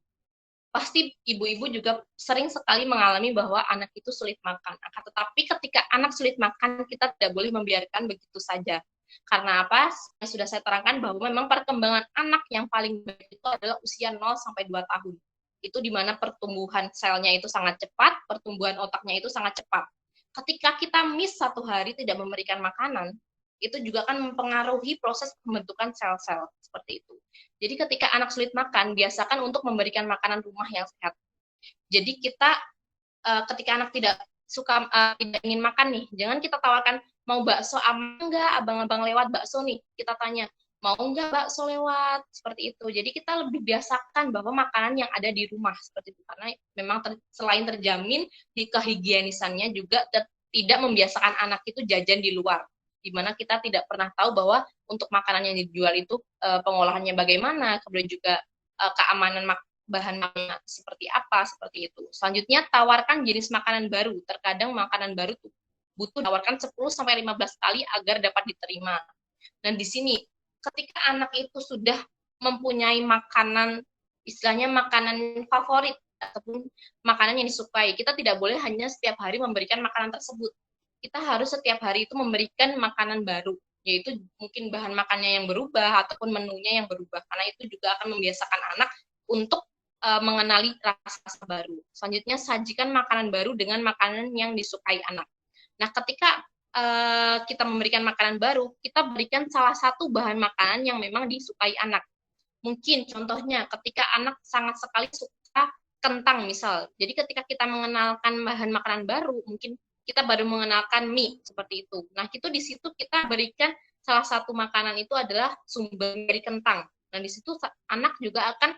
Pasti ibu-ibu juga sering sekali mengalami bahwa anak itu sulit makan. Tetapi ketika anak sulit makan, kita tidak boleh membiarkan begitu saja. Karena apa? Sudah saya terangkan bahwa memang perkembangan anak yang paling baik itu adalah usia 0 sampai 2 tahun. Itu di mana pertumbuhan selnya itu sangat cepat, pertumbuhan otaknya itu sangat cepat. Ketika kita miss 1 hari tidak memberikan makanan, itu juga akan mempengaruhi proses pembentukan sel-sel seperti itu. Jadi ketika anak sulit makan, biasakan untuk memberikan makanan rumah yang sehat. Jadi kita ketika anak tidak ingin makan nih, jangan kita tawarkan mau bakso aman enggak, abang-abang lewat bakso nih, kita tanya mau enggak bakso lewat, seperti itu. Jadi kita lebih biasakan bahwa makanan yang ada di rumah seperti itu, karena memang selain terjamin di kehigienisannya juga tidak membiasakan anak itu jajan di luar, di mana kita tidak pernah tahu bahwa untuk makanan yang dijual itu pengolahannya bagaimana, kemudian juga keamanan bahan makanan seperti apa, seperti itu. Selanjutnya, tawarkan jenis makanan baru. Terkadang makanan baru butuh tawarkan 10-15 kali agar dapat diterima. Dan di sini, ketika anak itu sudah mempunyai makanan, istilahnya makanan favorit, ataupun makanan yang disukai, kita tidak boleh hanya setiap hari memberikan makanan tersebut. Kita harus setiap hari itu memberikan makanan baru, yaitu mungkin bahan makannya yang berubah, ataupun menunya yang berubah, karena itu juga akan membiasakan anak untuk mengenali rasa baru. Selanjutnya, sajikan makanan baru dengan makanan yang disukai anak. Nah, ketika kita memberikan makanan baru, kita berikan salah satu bahan makanan yang memang disukai anak. Mungkin contohnya ketika anak sangat sekali suka kentang misal. Jadi ketika kita mengenalkan bahan makanan baru, mungkin kita baru mengenalkan mie seperti itu. Nah, itu di situ kita berikan salah satu makanan itu adalah sumber dari kentang. Nah, di situ anak juga akan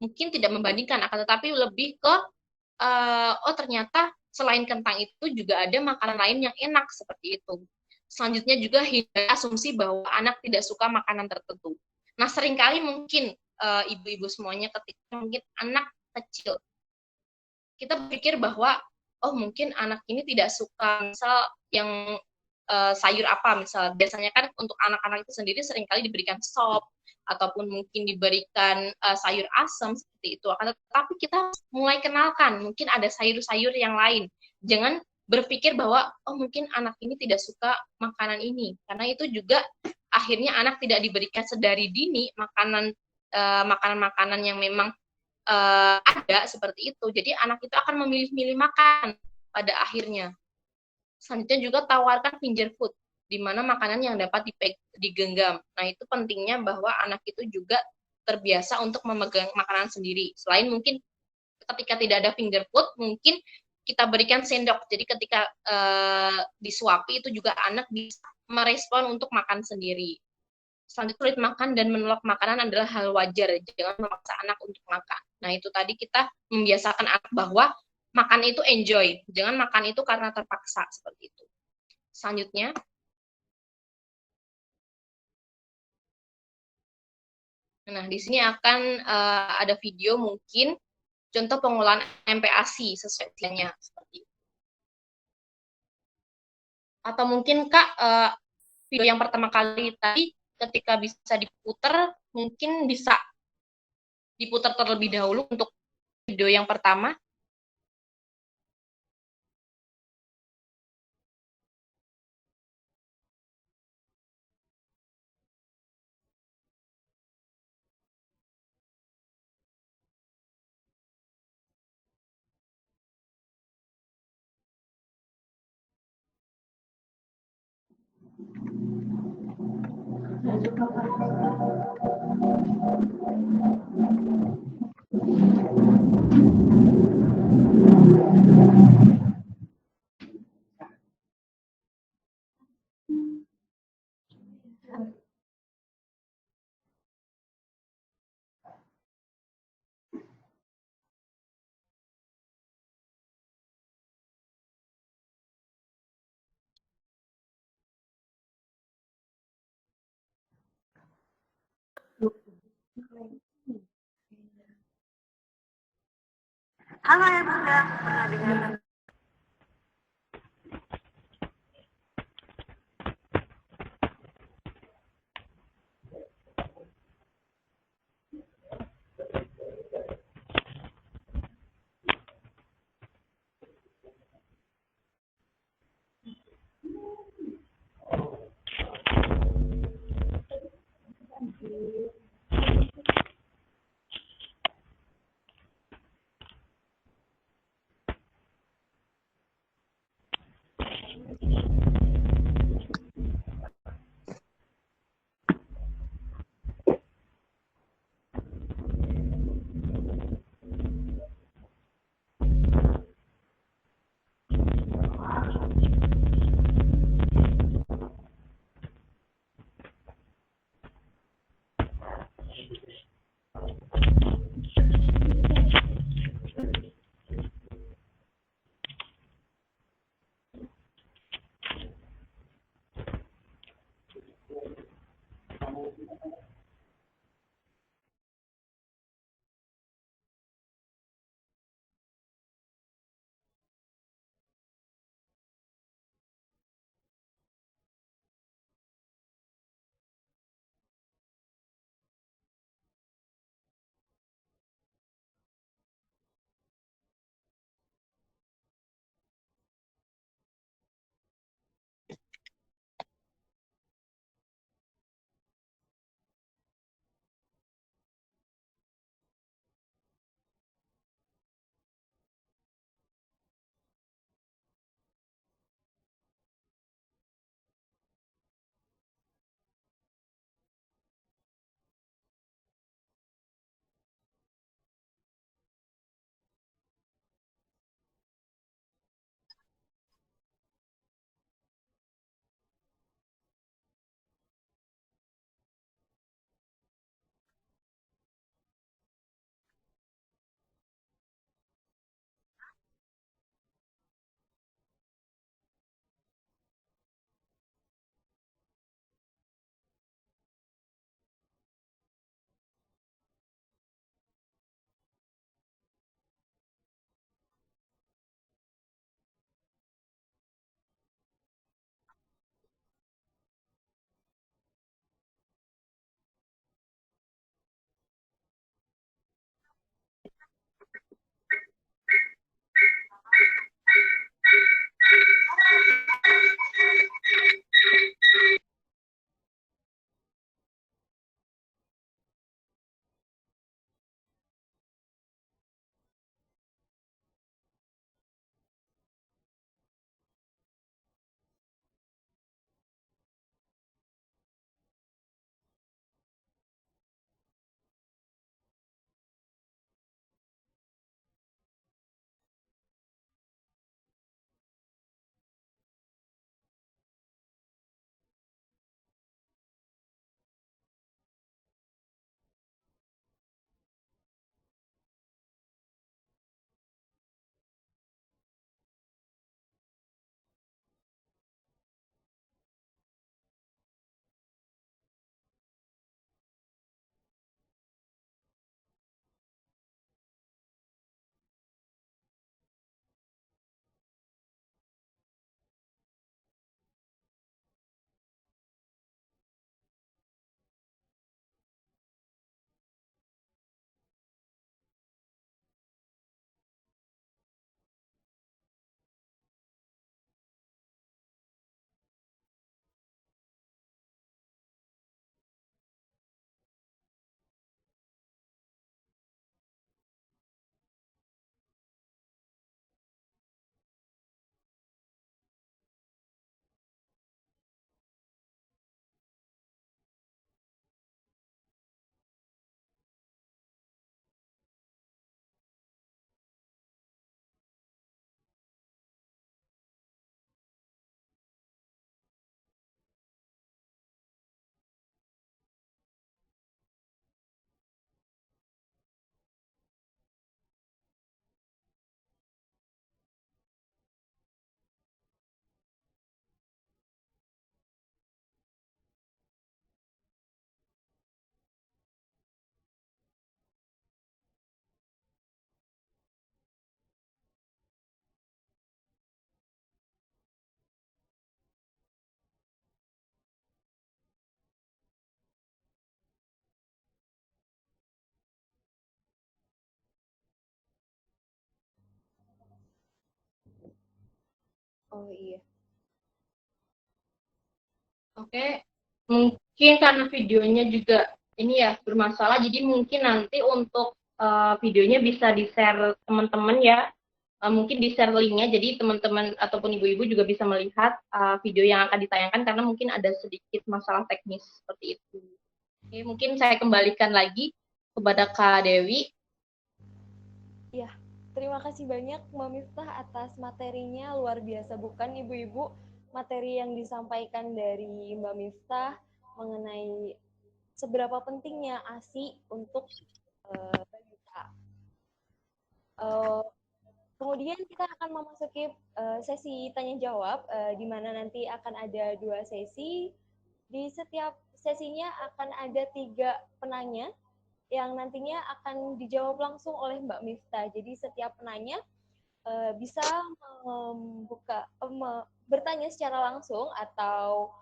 mungkin tidak membandingkan, akan tetapi lebih ke oh ternyata selain kentang itu juga ada makanan lain yang enak seperti itu. Selanjutnya juga hindari asumsi bahwa anak tidak suka makanan tertentu. Nah, seringkali mungkin ibu-ibu semuanya ketika mungkin anak kecil, kita berpikir bahwa oh mungkin anak ini tidak suka misal yang sayur apa misal. Biasanya kan untuk anak-anak itu sendiri seringkali diberikan sop ataupun mungkin diberikan sayur asam seperti itu. Tetapi kita mulai kenalkan mungkin ada sayur-sayur yang lain. Jangan berpikir bahwa oh mungkin anak ini tidak suka makanan ini, karena itu juga akhirnya anak tidak diberikan sedari dini makanan-makanan yang memang ada seperti itu. Jadi anak itu akan memilih-milih makan pada akhirnya. Selanjutnya juga tawarkan finger food, di mana makanan yang dapat digenggam. Nah, itu pentingnya bahwa anak itu juga terbiasa untuk memegang makanan sendiri. Selain mungkin ketika tidak ada finger food, mungkin kita berikan sendok. Jadi ketika disuapi itu juga anak bisa merespon untuk makan sendiri. Selanjutnya sulit makan dan menolak makanan adalah hal wajar. Jangan memaksa anak untuk makan. Nah, itu tadi kita membiasakan anak bahwa makan itu enjoy, jangan makan itu karena terpaksa, seperti itu. Selanjutnya, nah di sini akan ada video mungkin contoh pengolahan MPASI sesuai usianya seperti itu. Atau mungkin Kak, video yang pertama kali tadi ketika bisa diputar, mungkin bisa diputar terlebih dahulu untuk video yang pertama. Halo ya Bunda, pernah dengar? Oh iya. Oke, mungkin karena videonya juga ini ya bermasalah, jadi mungkin nanti untuk videonya bisa di-share teman-teman ya. Mungkin di-share linknya, jadi teman-teman ataupun ibu-ibu juga bisa melihat video yang akan ditayangkan karena mungkin ada sedikit masalah teknis seperti itu. Oke, mungkin saya kembalikan lagi kepada Kak Dewi. Ya, terima kasih banyak Mbak Miftah atas materinya, luar biasa bukan ibu-ibu materi yang disampaikan dari Mbak Miftah mengenai seberapa pentingnya ASI untuk balita. Kemudian kita akan memasuki sesi tanya jawab, di mana nanti akan ada 2 sesi. Di setiap sesinya akan ada 3 penanya yang nantinya akan dijawab langsung oleh Mbak Miftah. Jadi setiap penanya bisa bertanya secara langsung atau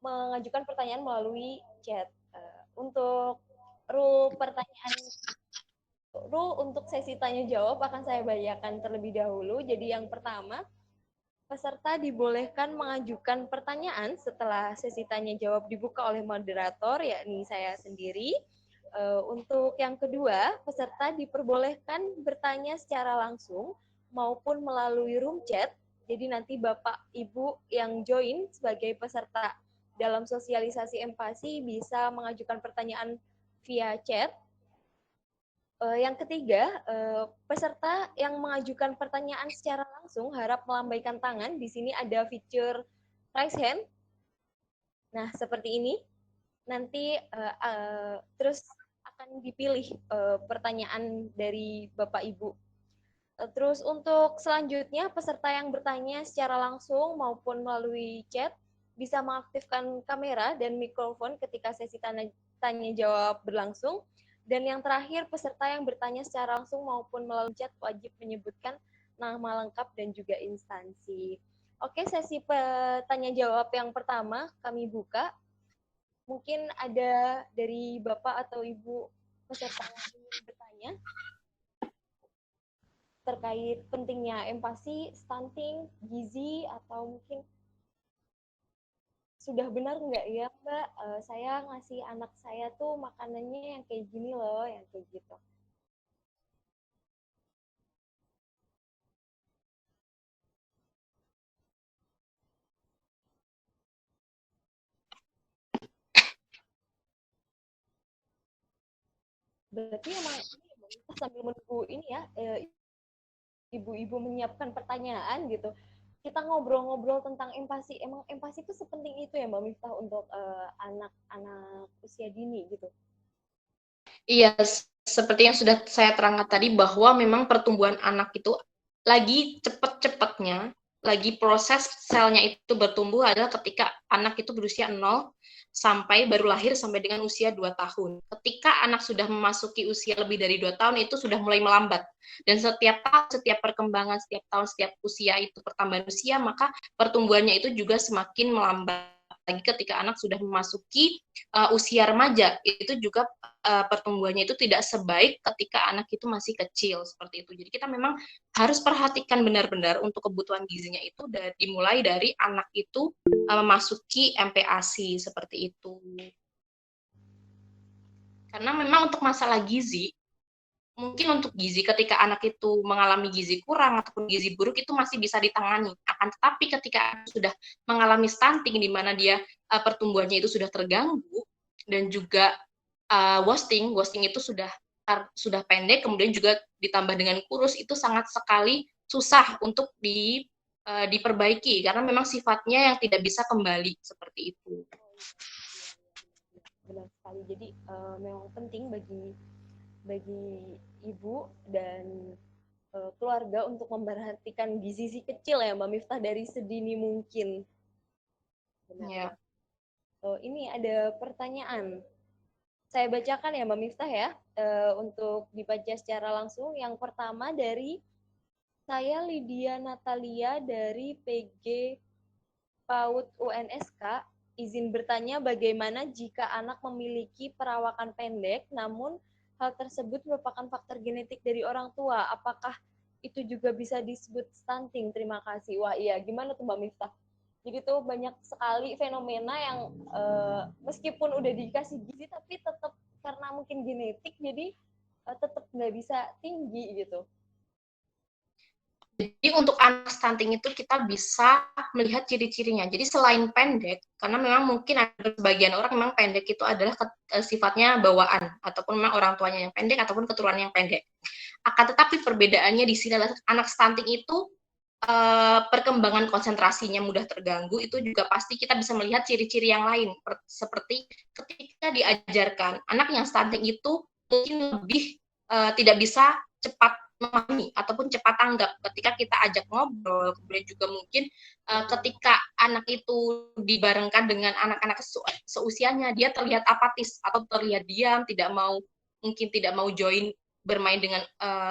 mengajukan pertanyaan melalui chat. Untuk rule untuk sesi tanya jawab akan saya bacakan terlebih dahulu. Jadi yang pertama, peserta dibolehkan mengajukan pertanyaan setelah sesi tanya jawab dibuka oleh moderator, yakni saya sendiri. Untuk yang kedua, peserta diperbolehkan bertanya secara langsung maupun melalui room chat. Jadi nanti Bapak Ibu yang join sebagai peserta dalam sosialisasi empati bisa mengajukan pertanyaan via chat. Yang ketiga, peserta yang mengajukan pertanyaan secara langsung harap melambaikan tangan. Di sini ada fitur raise hand. Nah, seperti ini. Nanti terus akan dipilih pertanyaan dari Bapak Ibu. Terus untuk selanjutnya, peserta yang bertanya secara langsung maupun melalui chat bisa mengaktifkan kamera dan mikrofon ketika sesi tanya jawab berlangsung. Dan yang terakhir, peserta yang bertanya secara langsung maupun melalui chat wajib menyebutkan nama lengkap dan juga instansi. Oke, sesi tanya jawab yang pertama kami buka. Mungkin ada dari Bapak atau Ibu peserta yang ingin bertanya terkait pentingnya empati, stunting, gizi, atau mungkin sudah benar nggak ya Mbak, saya ngasih anak saya tuh makanannya yang kayak gini loh, yang kayak gitu. Berarti emang ini kita sambil menunggu ini ya, ibu-ibu menyiapkan pertanyaan gitu. Kita ngobrol-ngobrol tentang empati. Emang empati itu sepenting itu ya Mbak Miftah untuk anak-anak usia dini gitu. Iya, seperti yang sudah saya terangkan tadi bahwa memang pertumbuhan anak itu lagi cepat-cepatnya, lagi proses selnya itu bertumbuh adalah ketika anak itu berusia 0 sampai baru lahir sampai dengan usia 2 tahun. Ketika anak sudah memasuki usia lebih dari 2 tahun itu sudah mulai melambat. Dan setiap perkembangan, setiap tahun, setiap usia itu pertambahan usia, maka pertumbuhannya itu juga semakin melambat. Lagi ketika anak sudah memasuki usia remaja, itu juga pertumbuhannya itu tidak sebaik ketika anak itu masih kecil seperti itu. Jadi kita memang harus perhatikan benar-benar untuk kebutuhan gizinya itu dimulai dari anak itu memasuki MPASI seperti itu. Karena memang untuk masalah gizi, mungkin untuk gizi ketika anak itu mengalami gizi kurang ataupun gizi buruk itu masih bisa ditangani. Akan tetapi ketika anak sudah mengalami stunting di mana dia pertumbuhannya itu sudah terganggu dan juga wasting itu sudah pendek, kemudian juga ditambah dengan kurus, itu sangat sekali susah untuk diperbaiki karena memang sifatnya yang tidak bisa kembali seperti itu. Benar sekali. Jadi memang penting bagi ibu dan keluarga untuk memperhatikan gizi si kecil ya Mbak Miftah dari sedini mungkin. Benar. Ya. Ini ada pertanyaan. Saya bacakan ya Mbak Miftah ya, untuk dibaca secara langsung. Yang pertama dari saya Lydia Natalia dari PG PAUD UNSK, izin bertanya bagaimana jika anak memiliki perawakan pendek, namun hal tersebut merupakan faktor genetik dari orang tua. Apakah itu juga bisa disebut stunting. Terima kasih. Wah iya, gimana tuh Mbak Miftah? Jadi tuh banyak sekali fenomena yang meskipun udah dikasih gizi tapi tetap karena mungkin genetik jadi tetap nggak bisa tinggi gitu. Jadi untuk anak stunting itu kita bisa melihat ciri-cirinya. Jadi selain pendek, karena memang mungkin ada sebagian orang memang pendek itu adalah sifatnya bawaan, ataupun memang orang tuanya yang pendek, ataupun keturunan yang pendek. Akan tetapi perbedaannya di sini adalah anak stunting itu perkembangan konsentrasinya mudah terganggu, itu juga pasti kita bisa melihat ciri-ciri yang lain, seperti ketika diajarkan, anak yang stunting itu mungkin lebih tidak bisa cepat memahami ataupun cepat tanggap ketika kita ajak ngobrol. Kemudian juga mungkin ketika anak itu dibarengkan dengan anak-anak seusianya, dia terlihat apatis atau terlihat diam, mungkin tidak mau join bermain dengan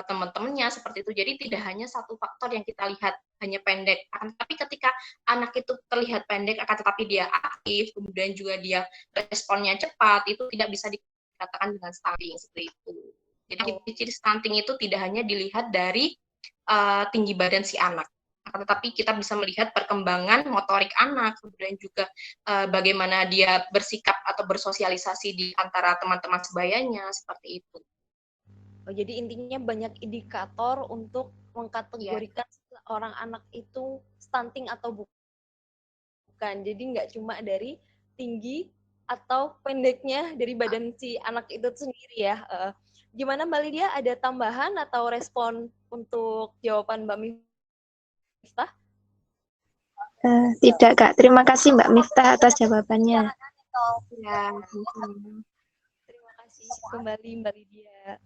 teman-temannya seperti itu. Jadi tidak hanya satu faktor yang kita lihat hanya pendek, tapi ketika anak itu terlihat pendek akan tetapi dia aktif, kemudian juga dia responnya cepat, itu tidak bisa dikatakan dengan stunting seperti itu. Jadi ciri stunting itu tidak hanya dilihat dari tinggi badan si anak, tetapi kita bisa melihat perkembangan motorik anak, kemudian juga bagaimana dia bersikap atau bersosialisasi di antara teman-teman sebayanya, seperti itu. Oh, jadi intinya banyak indikator untuk mengkategorikan orang anak itu stunting atau bukan. Jadi nggak cuma dari tinggi atau pendeknya dari badan si anak itu sendiri ya. Gimana Mbak Lydia, ada tambahan atau respon untuk jawaban Mbak Miftah? Tidak, Kak. Terima kasih Mbak Miftah atas jawabannya. Ya, terima kasih kembali Mbak Lydia.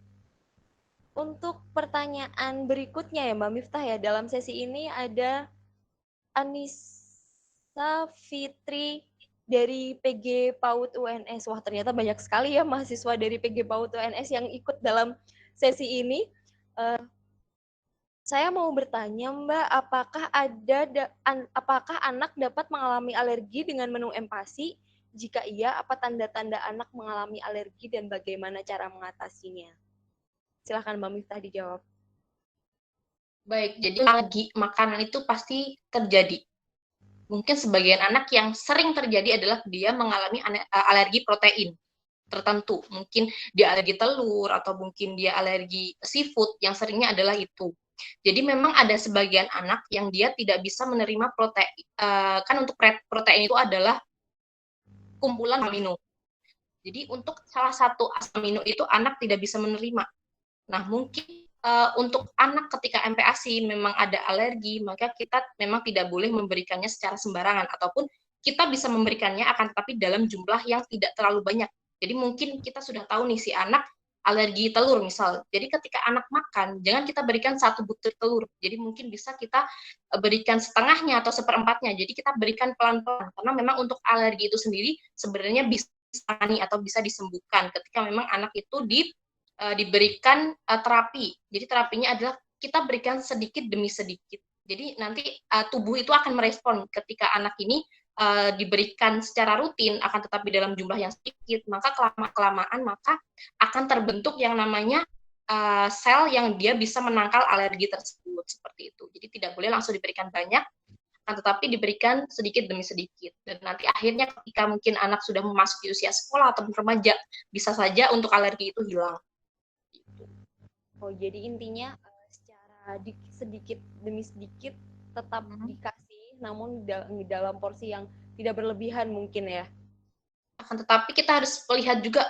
Untuk pertanyaan berikutnya ya Mbak Miftah ya, dalam sesi ini ada Anissa Fitri dari PG PAUD UNS. Wah, ternyata banyak sekali ya mahasiswa dari PG PAUD UNS yang ikut dalam sesi ini. Saya mau bertanya, Mbak, apakah anak dapat mengalami alergi dengan menu empasi? Jika iya, apa tanda-tanda anak mengalami alergi dan bagaimana cara mengatasinya? Silahkan Mbak Miftah dijawab. baik, jadi alergi makanan itu pasti terjadi. Mungkin sebagian anak yang sering terjadi adalah dia mengalami alergi protein tertentu. Mungkin dia alergi telur atau mungkin dia alergi seafood, yang seringnya adalah itu. Jadi memang ada sebagian anak yang dia tidak bisa menerima protein. Kan untuk protein itu adalah kumpulan amino. Jadi untuk salah satu asam amino itu anak tidak bisa menerima. Nah, mungkin untuk anak ketika MPASI memang ada alergi, maka kita memang tidak boleh memberikannya secara sembarangan, ataupun kita bisa memberikannya akan tetapi dalam jumlah yang tidak terlalu banyak. Jadi mungkin kita sudah tahu nih si anak alergi telur misal. Jadi ketika anak makan, jangan kita berikan satu butir telur. Jadi mungkin bisa kita berikan setengahnya atau seperempatnya. Jadi kita berikan pelan-pelan, karena memang untuk alergi itu sendiri sebenarnya bisa atau bisa disembuhkan ketika memang anak itu diberikan terapi. Jadi terapinya adalah kita berikan sedikit demi sedikit. Jadi nanti tubuh itu akan merespon ketika anak ini diberikan secara rutin, akan tetapi dalam jumlah yang sedikit, maka kelamaan maka akan terbentuk yang namanya sel yang dia bisa menangkal alergi tersebut, seperti itu. Jadi tidak boleh langsung diberikan banyak, akan tetapi diberikan sedikit demi sedikit. Dan nanti akhirnya ketika mungkin anak sudah memasuki usia sekolah atau remaja, bisa saja untuk alergi itu hilang. Oh, jadi intinya secara sedikit demi sedikit tetap dikasih, namun dalam porsi yang tidak berlebihan mungkin ya. Akan tetapi kita harus melihat juga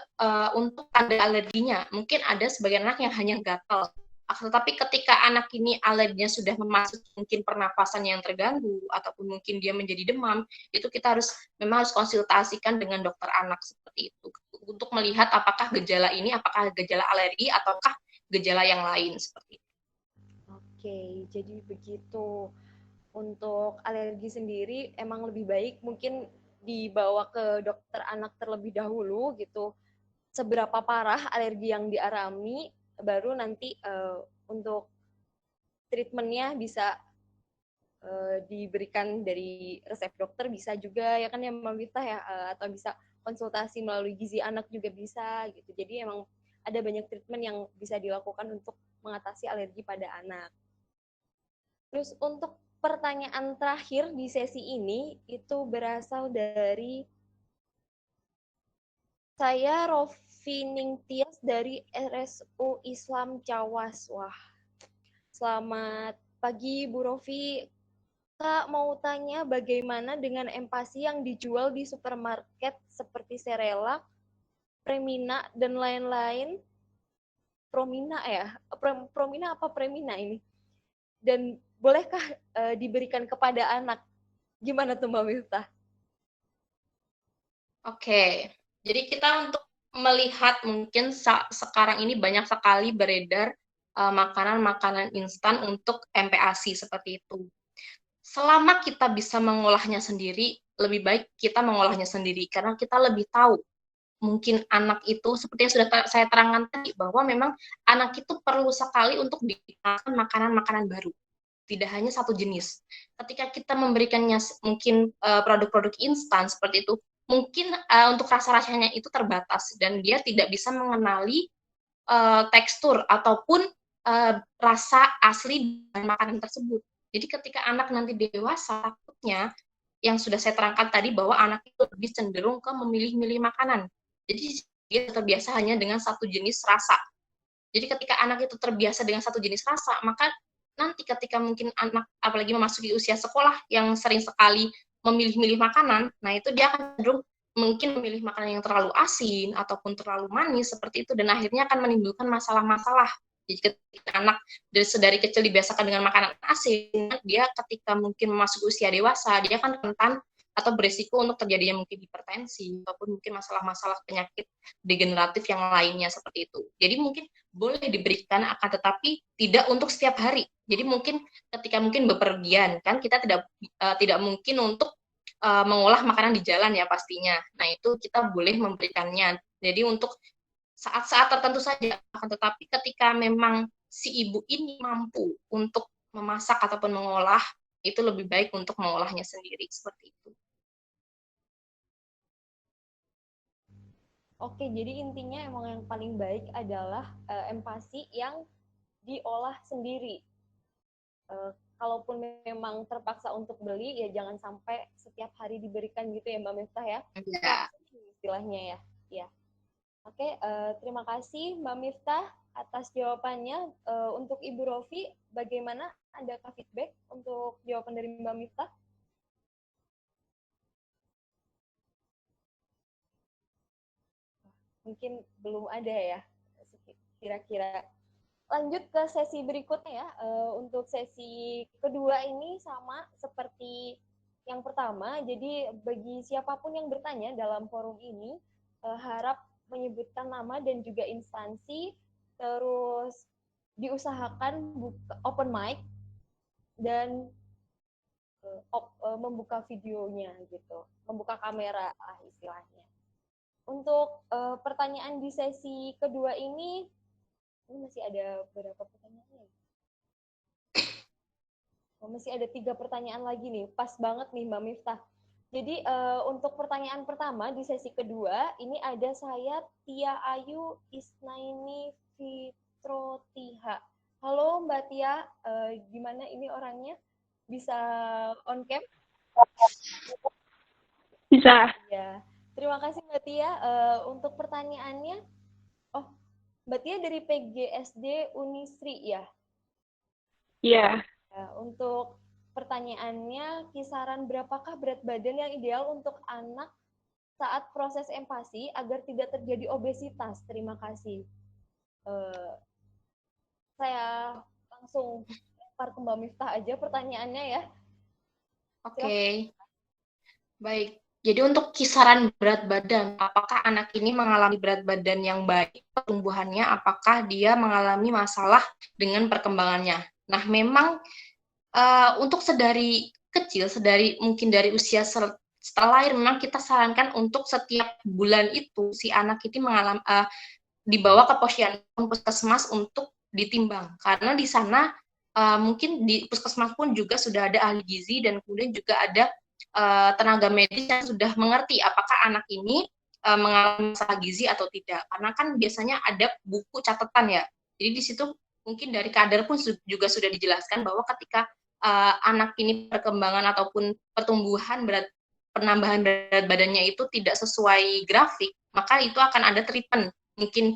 untuk tanda alerginya. Mungkin ada sebagian anak yang hanya gatal. Akan tetapi ketika anak ini alerginya sudah memasuki mungkin pernapasan yang terganggu, ataupun mungkin dia menjadi demam, itu kita memang harus konsultasikan dengan dokter anak seperti itu. Untuk melihat apakah gejala ini, apakah gejala alergi, ataukah gejala yang lain seperti itu. Oke, jadi begitu. Untuk alergi sendiri emang lebih baik mungkin dibawa ke dokter anak terlebih dahulu gitu. Seberapa parah alergi yang dialami, baru nanti untuk treatmentnya bisa diberikan dari resep dokter, bisa juga ya kan ya Mbak Miftah ya, atau bisa konsultasi melalui gizi anak juga bisa gitu. Jadi emang ada banyak treatment yang bisa dilakukan untuk mengatasi alergi pada anak. Terus untuk pertanyaan terakhir di sesi ini itu berasal dari saya Rofi Ningtyas dari RSU Islam Cawas. Wah, selamat pagi Bu Rofi. Kak mau tanya bagaimana dengan empasi yang dijual di supermarket seperti Serelak, Premina, dan lain-lain. Promina ya? Promina apa Premina ini? Dan bolehkah diberikan kepada anak? Gimana tuh Mbak Miftah? Oke, jadi kita untuk melihat mungkin sekarang ini banyak sekali beredar makanan-makanan instan untuk MPASI seperti itu. Selama kita bisa mengolahnya sendiri, lebih baik kita mengolahnya sendiri karena kita lebih tahu mungkin anak itu seperti yang sudah saya terangkan tadi bahwa memang anak itu perlu sekali untuk dikenalkan makanan-makanan baru. Tidak hanya satu jenis. Ketika kita memberikannya mungkin produk-produk instan seperti itu, mungkin untuk rasa-rasanya itu terbatas dan dia tidak bisa mengenali tekstur ataupun rasa asli dari makanan tersebut. Jadi ketika anak nanti dewasa, takutnya yang sudah saya terangkan tadi bahwa anak itu lebih cenderung ke memilih-milih makanan. Jadi dia terbiasa hanya dengan satu jenis rasa. Jadi ketika anak itu terbiasa dengan satu jenis rasa, maka nanti ketika mungkin anak apalagi memasuki usia sekolah yang sering sekali memilih-milih makanan, nah itu dia akan cenderung mungkin memilih makanan yang terlalu asin ataupun terlalu manis seperti itu dan akhirnya akan menimbulkan masalah-masalah. Jadi ketika anak dari kecil dibiasakan dengan makanan asin, dia ketika mungkin memasuki usia dewasa, dia akan rentan atau berisiko untuk terjadinya mungkin hipertensi ataupun mungkin masalah-masalah penyakit degeneratif yang lainnya seperti itu. Jadi mungkin boleh diberikan akan tetapi tidak untuk setiap hari. Jadi mungkin ketika mungkin bepergian kan kita tidak mungkin untuk mengolah makanan di jalan ya pastinya. Nah, itu kita boleh memberikannya. Jadi untuk saat-saat tertentu saja, akan tetapi ketika memang si ibu ini mampu untuk memasak ataupun mengolah, itu lebih baik untuk mengolahnya sendiri seperti itu. Oke, jadi intinya emang yang paling baik adalah empasi yang diolah sendiri. Kalaupun memang terpaksa untuk beli, ya jangan sampai setiap hari diberikan gitu ya Mbak Miftah ya. Ya. Istilahnya ya. Ya. Oke, terima kasih Mbak Miftah atas jawabannya. Untuk Ibu Rofi, bagaimana? Adakah feedback untuk jawaban dari Mbak Miftah? Mungkin belum ada ya, kira-kira. Lanjut ke sesi berikutnya ya. Untuk sesi kedua ini sama seperti yang pertama. Jadi bagi siapapun yang bertanya dalam forum ini, harap menyebutkan nama dan juga instansi, terus diusahakan open mic dan membuka videonya gitu, membuka kamera istilahnya. Untuk pertanyaan di sesi kedua ini masih ada beberapa pertanyaan. Masih ada 3 pertanyaan lagi nih, pas banget nih Mbak Miftah. Jadi untuk pertanyaan pertama di sesi kedua, ini ada saya Tia Ayu Isnaini Fitrotiha. Halo Mbak Tia, gimana ini orangnya? Bisa on cam? Bisa. Ya, terima kasih Mbak Tia. Untuk pertanyaannya, Mbak Tia dari PGSD Unisri ya? Iya. Untuk pertanyaannya, kisaran berapakah berat badan yang ideal untuk anak saat proses empasi agar tidak terjadi obesitas? Terima kasih. Saya langsung lempar ke Mbak Miftah aja pertanyaannya ya. Oke. Baik. Jadi untuk kisaran berat badan, apakah anak ini mengalami berat badan yang baik pertumbuhannya, apakah dia mengalami masalah dengan perkembangannya. Nah, memang untuk sedari kecil, mungkin dari usia setelah lahir, memang kita sarankan untuk setiap bulan itu si anak itu dibawa ke puskesmas untuk ditimbang. Karena di sana mungkin di puskesmas pun juga sudah ada ahli gizi dan kemudian juga ada tenaga medis yang sudah mengerti apakah anak ini mengalami masalah gizi atau tidak. Karena kan biasanya ada buku catatan ya. Jadi di situ mungkin dari kader pun juga sudah dijelaskan bahwa ketika anak ini perkembangan ataupun penambahan berat badannya itu tidak sesuai grafik, maka itu akan ada treatment. Mungkin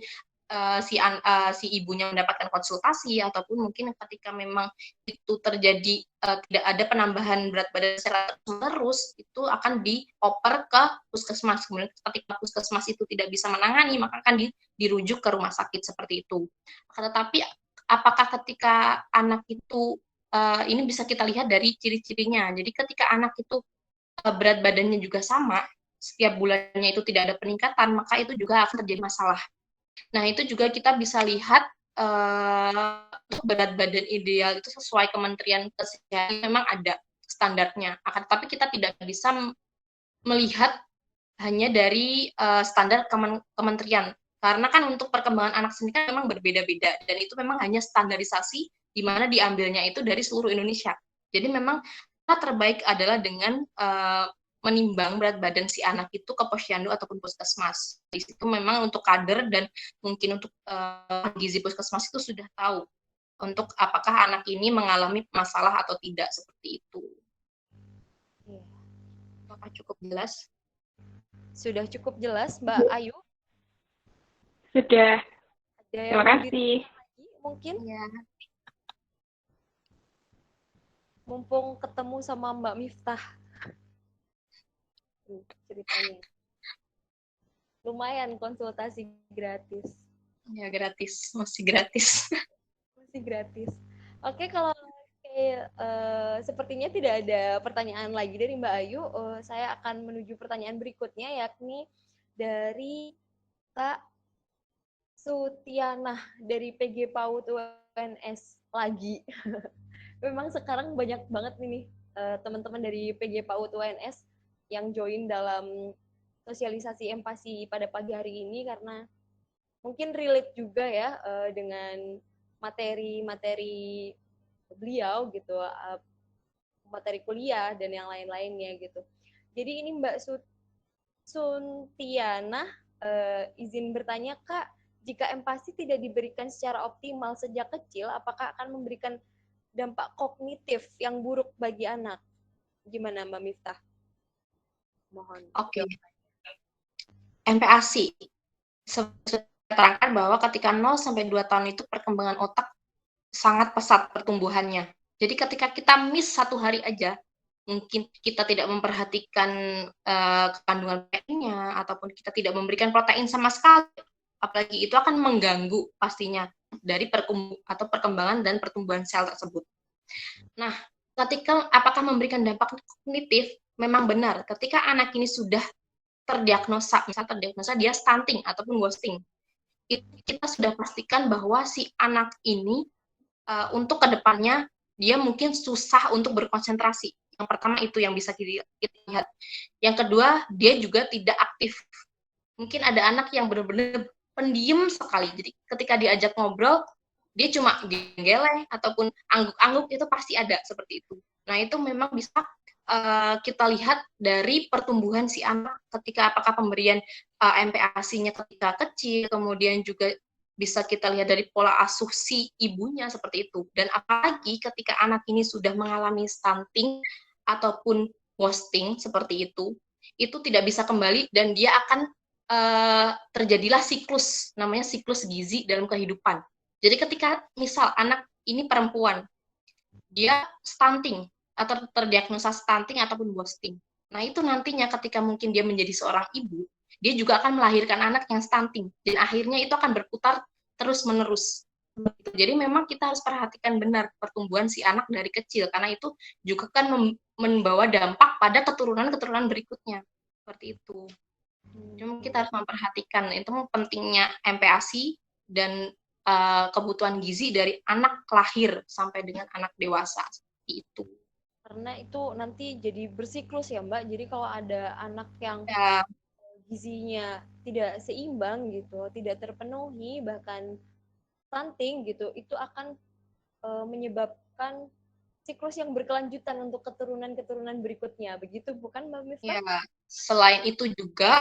si ibunya mendapatkan konsultasi, ataupun mungkin ketika memang itu terjadi tidak ada penambahan berat badan secara terus, itu akan dioper ke puskesmas. Kemudian ketika puskesmas itu tidak bisa menangani, maka akan dirujuk ke rumah sakit seperti itu. Tetapi apakah ketika anak itu ini bisa kita lihat dari ciri-cirinya. Jadi ketika anak itu berat badannya juga sama, setiap bulannya itu tidak ada peningkatan, maka itu juga akan terjadi masalah. Nah, itu juga kita bisa lihat berat badan ideal itu sesuai Kementerian Kesehatan memang ada standarnya. Tapi kita tidak bisa melihat hanya dari standar kementerian. Karena kan untuk perkembangan anak sendiri kan memang berbeda-beda, dan itu memang hanya standarisasi di mana diambilnya itu dari seluruh Indonesia. Jadi memang terbaik adalah dengan menimbang berat badan si anak itu ke posyandu ataupun puskesmas. Di situ memang untuk kader dan mungkin untuk gizi puskesmas itu sudah tahu untuk apakah anak ini mengalami masalah atau tidak, seperti itu. Apakah cukup jelas? Sudah cukup jelas, Mbak Ayu? Sudah. Ada Terima yang kasih. lagi mungkin? Ya. Mumpung ketemu sama Mbak Miftah. Ceritanya. Lumayan konsultasi gratis. Ya, gratis. Masih gratis. Masih gratis. Oke, kalau sepertinya tidak ada pertanyaan lagi dari Mbak Ayu, saya akan menuju pertanyaan berikutnya, yakni dari Kak Sutianah dari PG PAUD UNS lagi. Memang sekarang banyak banget nih teman-teman dari PG PAUD UNS yang join dalam sosialisasi empati pada pagi hari ini, karena mungkin relate juga ya dengan materi-materi beliau gitu, materi kuliah dan yang lain-lainnya gitu. Jadi ini Mbak Suntiana izin bertanya, Kak, jika empati tidak diberikan secara optimal sejak kecil, apakah akan memberikan dampak kognitif yang buruk bagi anak? Gimana Mbak Miftah? Mohon. Oke. MPASI. Saya terangkan bahwa ketika 0 sampai 2 tahun itu perkembangan otak sangat pesat pertumbuhannya. Jadi ketika kita miss 1 hari aja, mungkin kita tidak memperhatikan kandungan proteinnya, ataupun kita tidak memberikan protein sama sekali, apalagi itu akan mengganggu pastinya dari perkembangan dan pertumbuhan sel tersebut. Nah, ketika apakah memberikan dampak kognitif, memang benar. Ketika anak ini sudah terdiagnosa, misalnya terdiagnosa dia stunting ataupun wasting, itu kita sudah pastikan bahwa si anak ini untuk kedepannya dia mungkin susah untuk berkonsentrasi. Yang pertama itu yang bisa kita lihat. Yang kedua, dia juga tidak aktif. Mungkin ada anak yang benar-benar pendiam sekali. Jadi ketika diajak ngobrol, dia cuma geleng ataupun angguk-angguk, itu pasti ada seperti itu. Nah, itu memang bisa kita lihat dari pertumbuhan si anak ketika apakah pemberian MPASI-nya ketika kecil, kemudian juga bisa kita lihat dari pola asuh si ibunya seperti itu. Dan apalagi ketika anak ini sudah mengalami stunting ataupun wasting seperti itu tidak bisa kembali dan dia akan terjadilah siklus, namanya siklus gizi dalam kehidupan. Jadi ketika misal anak ini perempuan, dia stunting atau terdiagnosa stunting ataupun wasting. Nah, itu nantinya ketika mungkin dia menjadi seorang ibu, dia juga akan melahirkan anak yang stunting. Dan akhirnya itu akan berputar terus-menerus. Jadi memang kita harus perhatikan benar pertumbuhan si anak dari kecil, karena itu juga kan membawa dampak pada keturunan-keturunan berikutnya. Seperti itu. Cuma kita harus memperhatikan, itu pentingnya MPASI dan kebutuhan gizi dari anak lahir sampai dengan anak dewasa. Seperti itu. Karena itu nanti jadi bersiklus ya Mbak, jadi kalau ada anak yang gizinya tidak seimbang gitu, tidak terpenuhi, bahkan stunting gitu, itu akan menyebabkan siklus yang berkelanjutan untuk keturunan-keturunan berikutnya, begitu bukan Mbak Miftah? Ya, selain itu juga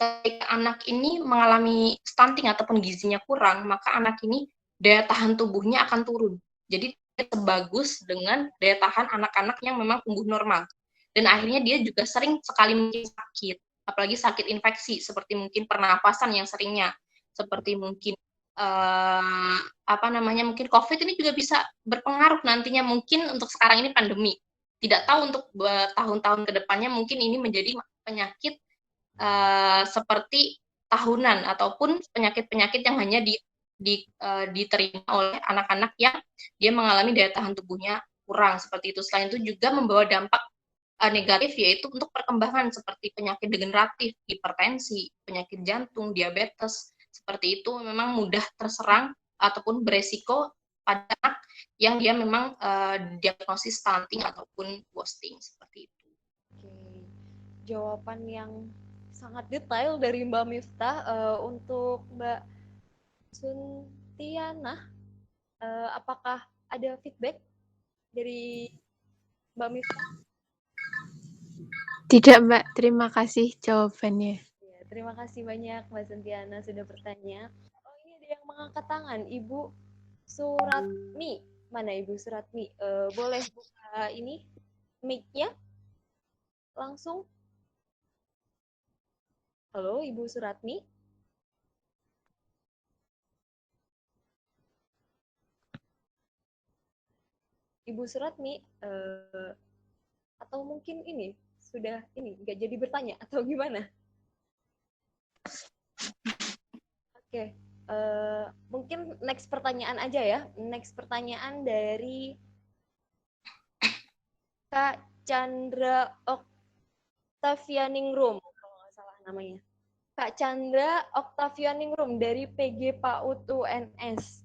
ketika anak ini mengalami stunting ataupun gizinya kurang, maka anak ini daya tahan tubuhnya akan turun. Jadi sebagus dengan daya tahan anak-anak yang memang tumbuh normal. Dan akhirnya dia juga sering sekali mungkin sakit, apalagi sakit infeksi seperti mungkin pernapasan yang seringnya, seperti mungkin mungkin COVID ini juga bisa berpengaruh nantinya, mungkin untuk sekarang ini pandemi. Tidak tahu untuk tahun-tahun ke depannya mungkin ini menjadi penyakit seperti tahunan ataupun penyakit-penyakit yang hanya diterima oleh anak-anak yang dia mengalami daya tahan tubuhnya kurang seperti itu. Selain itu juga membawa dampak negatif, yaitu untuk perkembangan seperti penyakit degeneratif, hipertensi, penyakit jantung, diabetes, seperti itu memang mudah terserang ataupun beresiko pada anak yang dia memang diagnosis stunting ataupun wasting seperti itu. Oke, jawaban yang sangat detail dari Mbak Miftah. Untuk Mbak Suntiana, apakah ada feedback dari Mbak Miftah? Tidak, Mbak. Terima kasih jawabannya. Ya, terima kasih banyak Mbak Suntiana sudah bertanya. Oh, ini ada yang mengangkat tangan, Ibu Suratmi. Mana Ibu Suratmi? Boleh buka ini mic-nya langsung. Halo, Ibu Suratmi. Ibu Suratmi, atau mungkin ini sudah ini nggak jadi bertanya atau gimana? Oke, mungkin next pertanyaan aja ya. Next pertanyaan dari Kak Chandra Oktavianingrum, kalau nggak salah namanya. Kak Chandra Oktavianingrum dari PG PAUD UNS.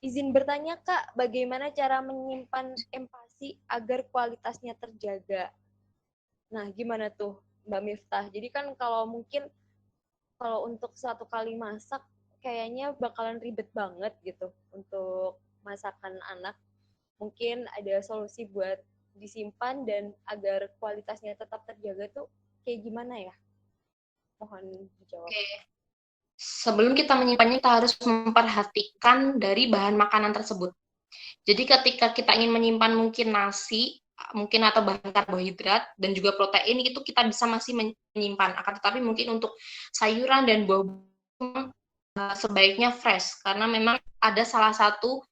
Izin bertanya Kak, bagaimana cara menyimpan empati agar kualitasnya terjaga? Nah, gimana tuh Mbak Miftah? Jadi kan kalau mungkin kalau untuk suatu kali masak kayaknya bakalan ribet banget gitu untuk masakan anak. Mungkin ada solusi buat disimpan dan agar kualitasnya tetap terjaga tuh kayak gimana ya? Mohon dijawab. Oke. Sebelum kita menyimpannya, kita harus memperhatikan dari bahan makanan tersebut. Jadi ketika kita ingin menyimpan mungkin nasi, mungkin atau bahan karbohidrat dan juga protein, itu kita bisa masih menyimpan. Akan tetapi mungkin untuk sayuran dan buah-buahan sebaiknya fresh, karena memang ada salah satu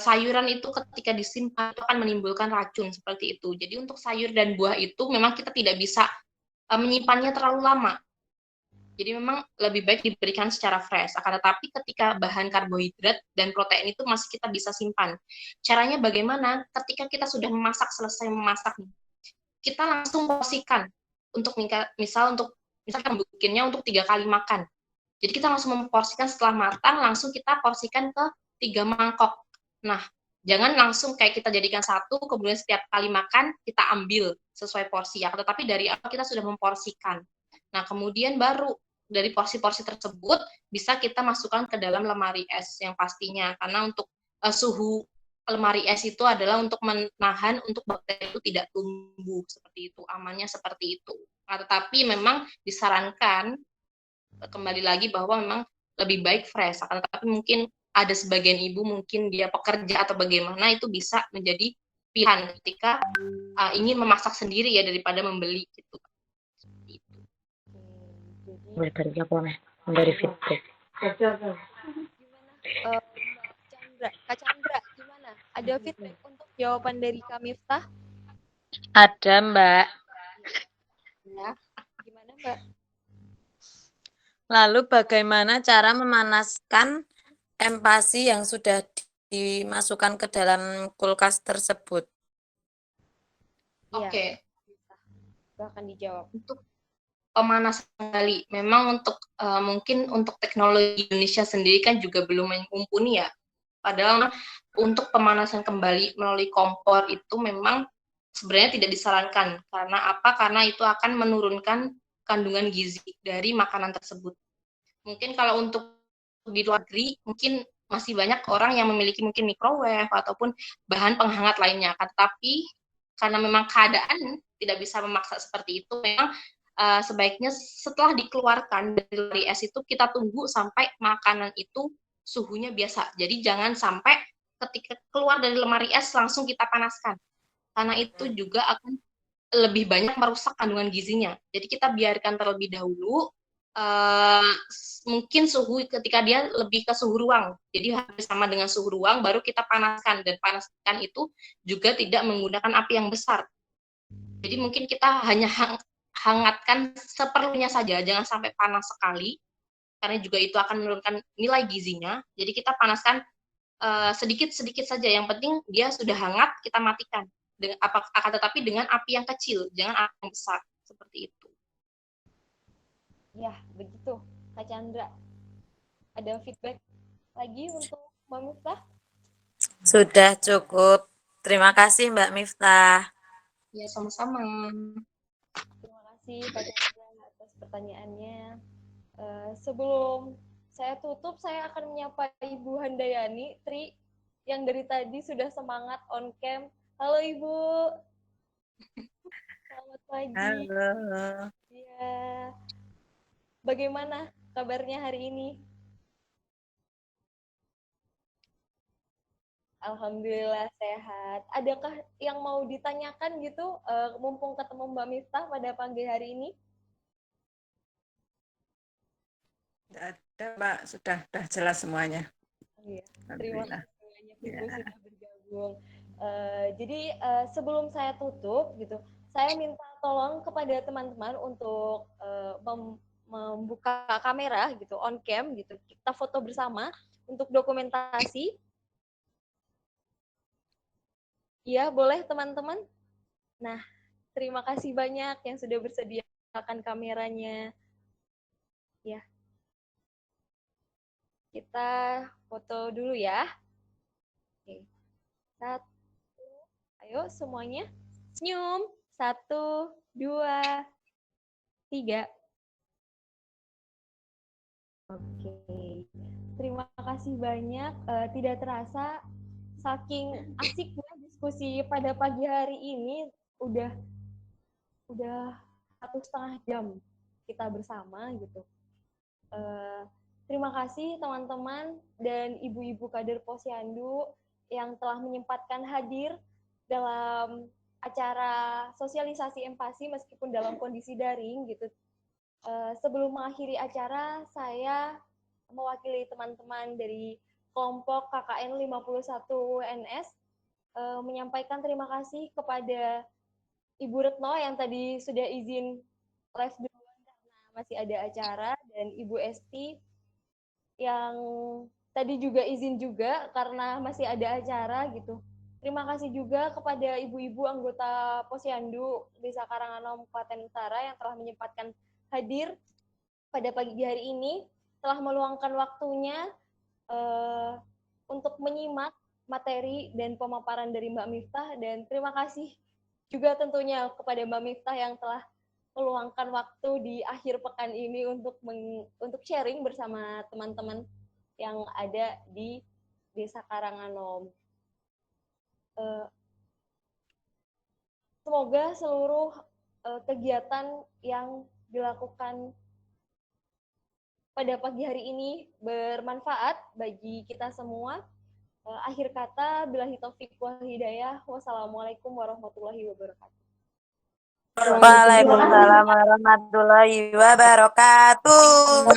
sayuran itu ketika disimpan itu akan menimbulkan racun seperti itu. Jadi untuk sayur dan buah itu memang kita tidak bisa menyimpannya terlalu lama. Jadi memang lebih baik diberikan secara fresh. Akan tetapi ketika bahan karbohidrat dan protein itu masih kita bisa simpan. Caranya bagaimana? Ketika kita sudah selesai memasak, kita langsung porsikan. Untuk misalkan bikinnya untuk 3 kali makan. Jadi kita langsung memporsikan setelah matang, langsung kita porsikan ke 3 mangkok. Nah, jangan langsung kayak kita jadikan satu, kemudian setiap kali makan kita ambil sesuai porsi. Ya. Tetapi dari awal kita sudah memporsikan. Nah, kemudian baru dari porsi-porsi tersebut bisa kita masukkan ke dalam lemari es yang pastinya. Karena untuk suhu lemari es itu adalah untuk menahan untuk bakteri itu tidak tumbuh seperti itu, amannya seperti itu. Nah, tetapi memang disarankan kembali lagi bahwa memang lebih baik fresh. Tetapi mungkin ada sebagian ibu mungkin dia pekerja atau bagaimana, itu bisa menjadi pilihan ketika ingin memasak sendiri ya daripada membeli gitu. Dari apa nih? Dari feedback. Gimana, Kak Chandra, gimana? Ada feedback untuk jawaban dari Kak Miftah? Ada, Mbak. Ya, gimana Mbak? Lalu bagaimana cara memanaskan empasi yang sudah dimasukkan ke dalam kulkas tersebut? Oke. Silahkan dijawab. Untuk pemanasan kembali, memang untuk mungkin untuk teknologi Indonesia sendiri kan juga belum mumpuni ya. Padahal untuk pemanasan kembali melalui kompor itu memang sebenarnya tidak disarankan. Karena apa? Karena itu akan menurunkan kandungan gizi dari makanan tersebut. Mungkin kalau untuk di luar negeri mungkin masih banyak orang yang memiliki mungkin microwave ataupun bahan penghangat lainnya. Tetapi karena memang keadaan tidak bisa memaksa seperti itu, memang sebaiknya setelah dikeluarkan dari es itu kita tunggu sampai makanan itu suhunya biasa. Jadi jangan sampai ketika keluar dari lemari es langsung kita panaskan. Karena itu juga akan lebih banyak merusak kandungan gizinya. Jadi kita biarkan terlebih dahulu, mungkin suhu ketika dia lebih ke suhu ruang. Jadi hampir sama dengan suhu ruang, baru kita panaskan. Dan panaskan itu juga tidak menggunakan api yang besar. Jadi mungkin kita hanya hangatkan seperlunya saja, jangan sampai panas sekali, karena juga itu akan menurunkan nilai gizinya. Jadi kita panaskan sedikit-sedikit saja. Yang penting dia sudah hangat, kita matikan. Akan tetapi dengan api yang kecil, jangan api yang besar. Seperti itu. Ya, begitu, Kak Chandra. Ada feedback lagi untuk Mbak Miftah? Sudah cukup. Terima kasih Mbak Miftah. Ya, sama-sama. Terima kasih Kak Chandra atas pertanyaannya. Sebelum saya tutup, saya akan menyapa Ibu Handayani Tri yang dari tadi sudah semangat on cam. Halo Ibu. Selamat pagi. Halo. Ya. Bagaimana kabarnya hari ini? Alhamdulillah sehat. Adakah yang mau ditanyakan gitu, mumpung ketemu Mbak Miftah pada pagi hari ini? Tidak ada, Mbak. Sudah jelas semuanya. Iya. Terima Alhamdulillah. kasih banyak Ibu sudah bergabung. Jadi sebelum saya tutup gitu, saya minta tolong kepada teman-teman untuk membuka kamera gitu, on cam gitu. Kita foto bersama untuk dokumentasi. Iya, boleh teman-teman? Nah, terima kasih banyak yang sudah bersediakan kameranya. Ya. Kita foto dulu ya. Oke. 1, ayo semuanya. Senyum. 1, 2, 3. Oke. Terima kasih banyak. Tidak terasa saking asiknya diskusi pada pagi hari ini udah 1,5 jam kita bersama gitu. Terima kasih teman-teman dan ibu-ibu kader Posyandu yang telah menyempatkan hadir dalam acara sosialisasi empati meskipun dalam kondisi daring gitu. Sebelum mengakhiri acara, saya mewakili teman-teman dari kelompok KKN 51 WNS menyampaikan terima kasih kepada Ibu Retno yang tadi sudah izin live duluan karena masih ada acara, dan Ibu Esti yang tadi juga izin juga karena masih ada acara gitu. Terima kasih juga kepada ibu-ibu anggota Posyandu Desa Karanganom Klaten Utara yang telah menyempatkan hadir pada pagi hari ini, telah meluangkan waktunya untuk menyimak materi dan pemaparan dari Mbak Miftah, dan terima kasih juga tentunya kepada Mbak Miftah yang telah meluangkan waktu di akhir pekan ini untuk sharing bersama teman-teman yang ada di Desa Karanganom. Semoga seluruh kegiatan yang dilakukan pada pagi hari ini bermanfaat bagi kita semua. Akhir kata, billahi taufiq wal hidayah. Wassalamualaikum warahmatullahi wabarakatuh. Waalaikumsalam warahmatullahi wabarakatuh.